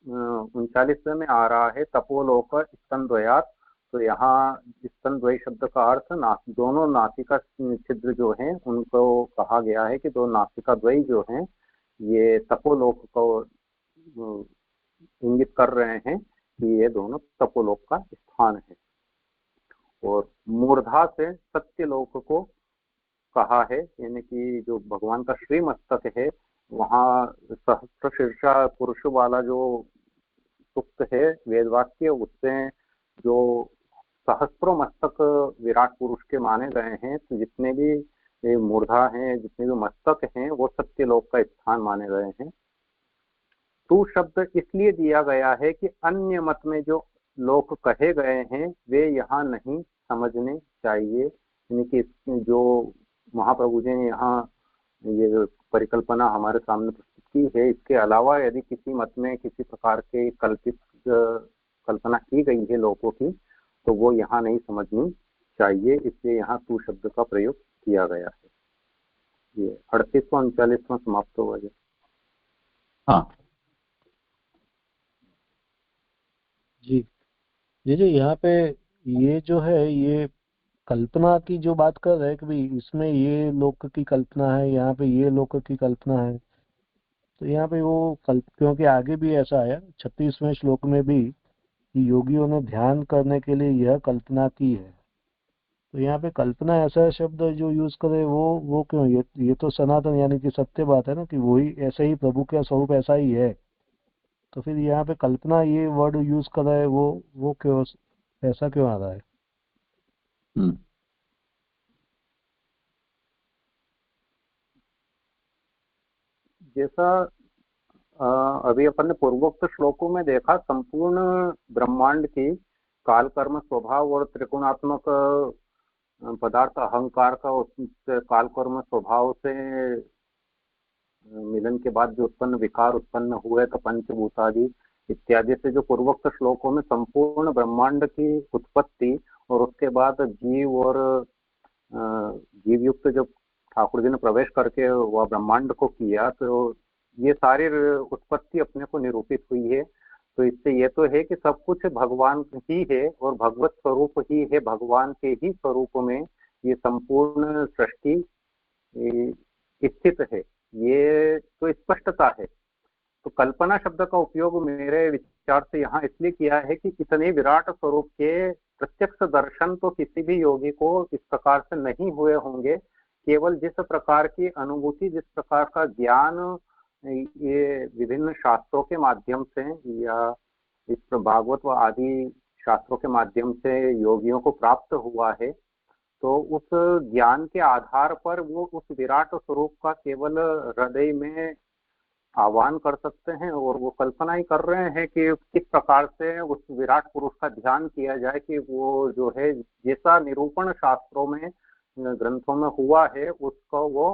39वें में आ रहा है तपोलोक स्तन द्वयात, तो यहाँ स्तन द्वय शब्द का अर्थ दोनों नासिका छिद्र जो हैं उनको कहा गया है कि दो नासिका द्वय जो हैं ये तपोलोक को इंगित कर रहे हैं कि ये दोनों तपोलोक का स्थान है। और मूर्धा से सत्यलोक को कहा है, यानी कि जो भगवान का श्री मस्तक है वहाँ सहस्त्र शीर्षा पुरुष वाला जो सूक्त है वेदवाक्य, उससे जो सहस्त्रों मस्तक विराट पुरुष के माने गए हैं, तो जितने भी मूर्धा हैं, जितने भी मस्तक हैं वो सत्यलोक का स्थान माने गए हैं। तू शब्द इसलिए दिया गया है कि अन्य मत में जो लोक कहे गए हैं वे यहाँ नहीं समझने चाहिए, यानी कि जो महाप्रभु जी ने यहाँ ये परिकल्पना हमारे सामने प्रस्तुत की है, इसके अलावा यदि किसी मत में किसी प्रकार के कल्पित कल्पना की गई है लोगों की तो वो यहाँ नहीं समझनी चाहिए, इसलिए यहाँ तू शब्द का प्रयोग किया गया है। ये 38वां 39वां समाप्त हो गया। हाँ जी जी यहाँ पे ये जो है ये कल्पना की जो बात कर रहे हैं कि भाई इसमें ये लोक की कल्पना है, यहाँ पे ये लोक की कल्पना है, तो यहाँ पे वो क्योंकि आगे भी ऐसा आया 36वें श्लोक में भी कि योगियों ने ध्यान करने के लिए यह कल्पना की है, तो यहाँ पे कल्पना ऐसा शब्द जो यूज करे वो क्यों, ये तो सनातन यानी कि सत्य बात है ना कि वही ऐसे ही प्रभु का स्वरूप ऐसा ही है, तो फिर यहाँ पे कल्पना ये वर्ड यूज कर रहा है वो क्यों ऐसा क्यों आ रहा है? जैसा अभी अपन ने पूर्वोक्त श्लोकों में देखा, संपूर्ण ब्रह्मांड की काल कर्म स्वभाव और त्रिकोणात्मक पदार्थ अहंकार का उस काल कर्म स्वभाव से मिलन के बाद जो उत्पन्न विकार उत्पन्न हुए तो पंचभूतादि इत्यादि से जो पूर्वोक्त श्लोकों में संपूर्ण ब्रह्मांड की उत्पत्ति और उसके बाद जीव और जीव युक्त जब ठाकुर जी ने प्रवेश करके वह ब्रह्मांड को किया तो ये सारी उत्पत्ति अपने को निरूपित हुई है। तो इससे ये तो है कि सब कुछ भगवान ही है और भगवत स्वरूप ही है, भगवान के ही स्वरूप में ये संपूर्ण सृष्टि स्थित है, ये तो स्पष्टता है। तो कल्पना शब्द का उपयोग मेरे विचार से यहाँ इसलिए किया है कि इतने विराट स्वरूप के प्रत्यक्ष दर्शन तो किसी भी योगी को इस प्रकार से नहीं हुए होंगे। केवल जिस प्रकार की अनुभूति, जिस प्रकार का ज्ञान ये विभिन्न शास्त्रों के माध्यम से या इस भागवत व आदि शास्त्रों के माध्यम से योगियों को प्राप्त हुआ है, तो उस ज्ञान के आधार पर वो उस विराट स्वरूप का केवल हृदय में आह्वान कर सकते हैं, और वो कल्पना ही कर रहे हैं कि किस प्रकार से उस विराट पुरुष का ध्यान किया जाए कि वो जो है जैसा निरूपण शास्त्रों में ग्रंथों में हुआ है उसको वो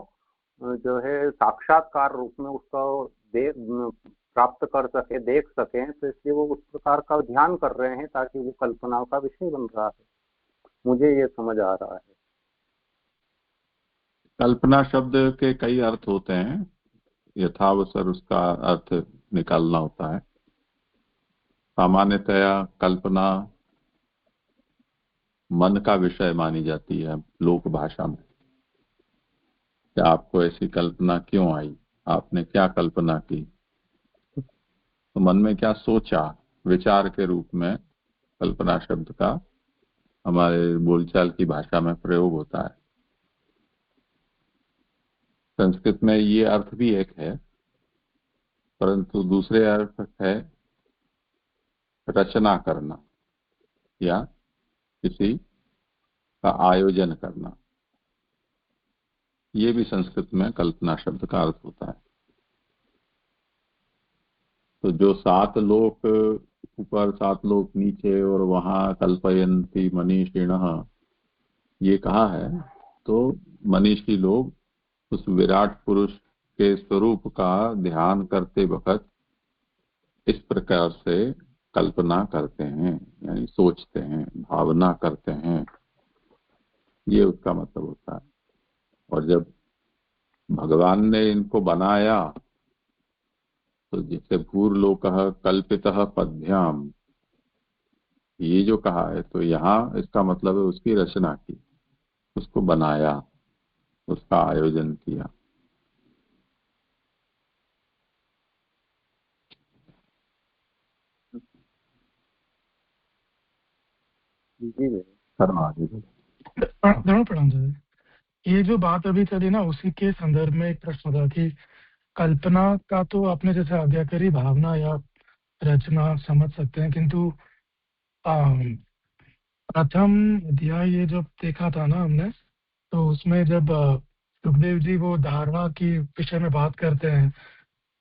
जो है साक्षात्कार रूप में उसको प्राप्त कर सके, देख सके। तो इसलिए वो उस प्रकार का ध्यान कर रहे हैं ताकि वो कल्पना का विषय बन रहा है। मुझे ये समझ आ रहा है। कल्पना शब्द के कई अर्थ होते हैं, यथावसर उसका अर्थ निकालना होता है। सामान्यतया कल्पना मन का विषय मानी जाती है लोक भाषा में। क्या आपको ऐसी कल्पना क्यों आई, आपने क्या कल्पना की, तो मन में क्या सोचा, विचार के रूप में कल्पना शब्द का हमारे बोलचाल की भाषा में प्रयोग होता है। संस्कृत में ये अर्थ भी एक है, परंतु दूसरे अर्थ है रचना करना या किसी का आयोजन करना। ये भी संस्कृत में कल्पना शब्द का अर्थ होता है। तो जो 7 लोक ऊपर 7 लोक नीचे और वहां कल्पयंती मनीषिणः ये कहा है, तो मनीषी लोग उस विराट पुरुष के स्वरूप का ध्यान करते वक्त इस प्रकार से कल्पना करते हैं, यानी सोचते हैं, भावना करते हैं, ये उसका मतलब होता है। और जब भगवान ने इनको बनाया तो जैसे भूर्लोकः कल्पितः पद्भ्याम, ये जो कहा है तो यहाँ इसका मतलब है उसकी रचना की, उसको बनाया, उसका आयोजन किया। प्रणाम दादा। ये जो बात अभी चली ना, उसी के संदर्भ में एक प्रश्न था कि कल्पना का तो आपने जैसे आज्ञा करी भावना या रचना समझ सकते हैं, किंतु प्रथम अध्याय ये जब देखा था ना हमने, तो उसमें जब सुखदेव जी वो धारणा की विषय में बात करते हैं,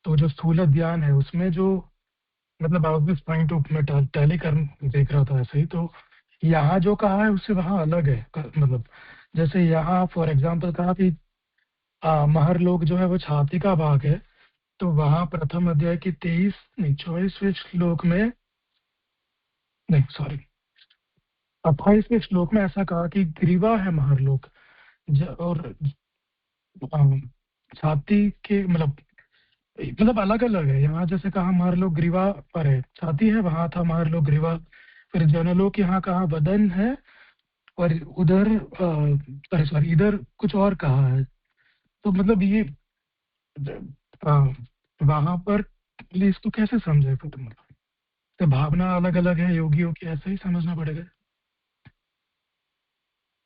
तो जो स्थूल ज्ञान है उसमें जो मतलब आई वाज ट्राइंग टू मैं टैली कर देख रहा था ऐसे ही, तो यहाँ जो कहा है उससे वहाँ अलग है। मतलब जैसे यहाँ फॉर एग्जांपल कहा कि महर लोग जो है वो छाती का भाग है, तो वहाँ प्रथम अध्याय की 23 नहीं 24वें श्लोक में, नहीं सॉरी 28वें श्लोक में ऐसा कहा कि ग्रीवा है महर लोग, और छाती के मतलब अलग अलग है। यहाँ जैसे कहा महर लोग ग्रीवा पर है, छाती है, वहां था महर लोग ग्रीवा। फिर जनलोक यहाँ कहा बदन है, और उधर सॉरी इधर कुछ और कहा है। तो मतलब ये वहां पर इसको कैसे समझे फिर, मतलब तो भावना अलग अलग है योगियों की, ऐसे ही समझना पड़ेगा।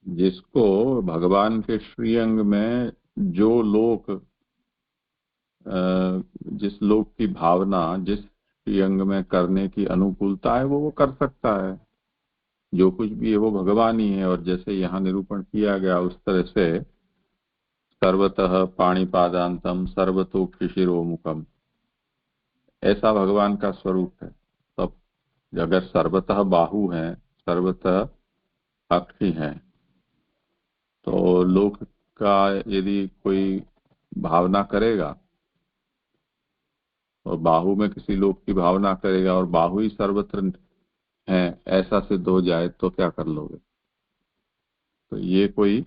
जिसको भगवान के श्रीअंग में जो लोक जिस लोक की भावना जिस श्रीअंग में करने की अनुकूलता है वो कर सकता है। जो कुछ भी है वो भगवान ही है। और जैसे यहाँ निरूपण किया गया उस तरह से सर्वतः पाणिपादांतम सर्वतोक्षिशिरोमुखम, ऐसा भगवान का स्वरूप है। तब अगर सर्वतः बाहु है, सर्वतः अक्षि है, तो लोक का यदि कोई भावना करेगा और बाहु में किसी लोक की भावना करेगा और बाहु ही सर्वत्र है ऐसा सिद्ध हो जाए तो क्या कर लोगे? तो ये कोई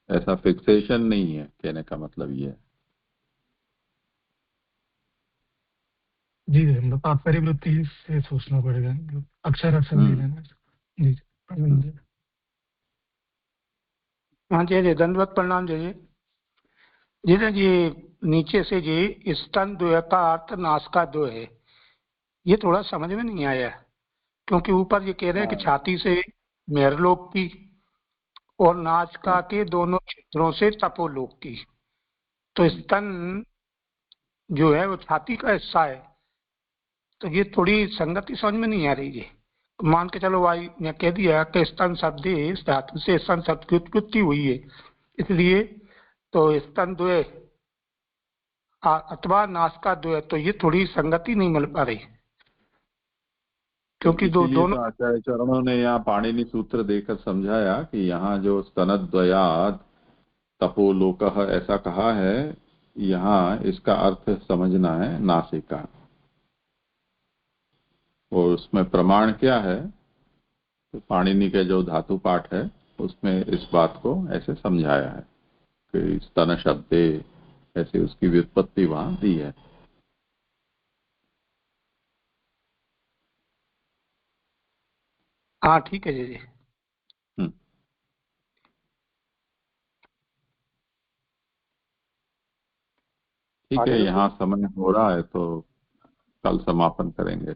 ऐसा फिक्सेशन नहीं है, कहने का मतलब ये है। जी मतलब तात्पर्य वृत्ति से सोचना पड़ेगा, अक्षर अक्षर नहीं लेना। जी जी हाँ जी दंडवत प्रणाम जी। जी नीचे से जी स्तन द्वय का अर्थ नासिका द्वय है, ये थोड़ा समझ में नहीं आया, क्योंकि ऊपर ये कह रहे हैं कि छाती से मेहरलोक की और नासिका के दोनों क्षेत्रों से तपोलोक की। तो स्तन जो है वो छाती का हिस्सा है, तो ये थोड़ी संगति समझ में नहीं आ रही है। मान के चलो भाई ने कह दिया कि स्तन शब्द इस धातु से स्तन शब्द की उत्पत्ति हुई है, इसलिए तो स्तन द्वय अथवा नासिका द्वय, तो ये थोड़ी संगति नहीं मिल पा रही, क्योंकि दोनों तो आचार्य चरणों ने यहाँ पाणिनि सूत्र देकर समझाया कि यहाँ जो स्तनद्वयात् तपोलोकः ऐसा कहा है, यहाँ इसका अर्थ समझना है नासिका। और उसमें प्रमाण क्या है, तो पाणिनि के जो धातु पाठ है उसमें इस बात को ऐसे समझाया है कि स्तन शब्दे, ऐसे उसकी व्युत्पत्ति वहां दी है। हाँ ठीक है जी। ठीक है, यहाँ समय हो रहा है तो कल समापन करेंगे।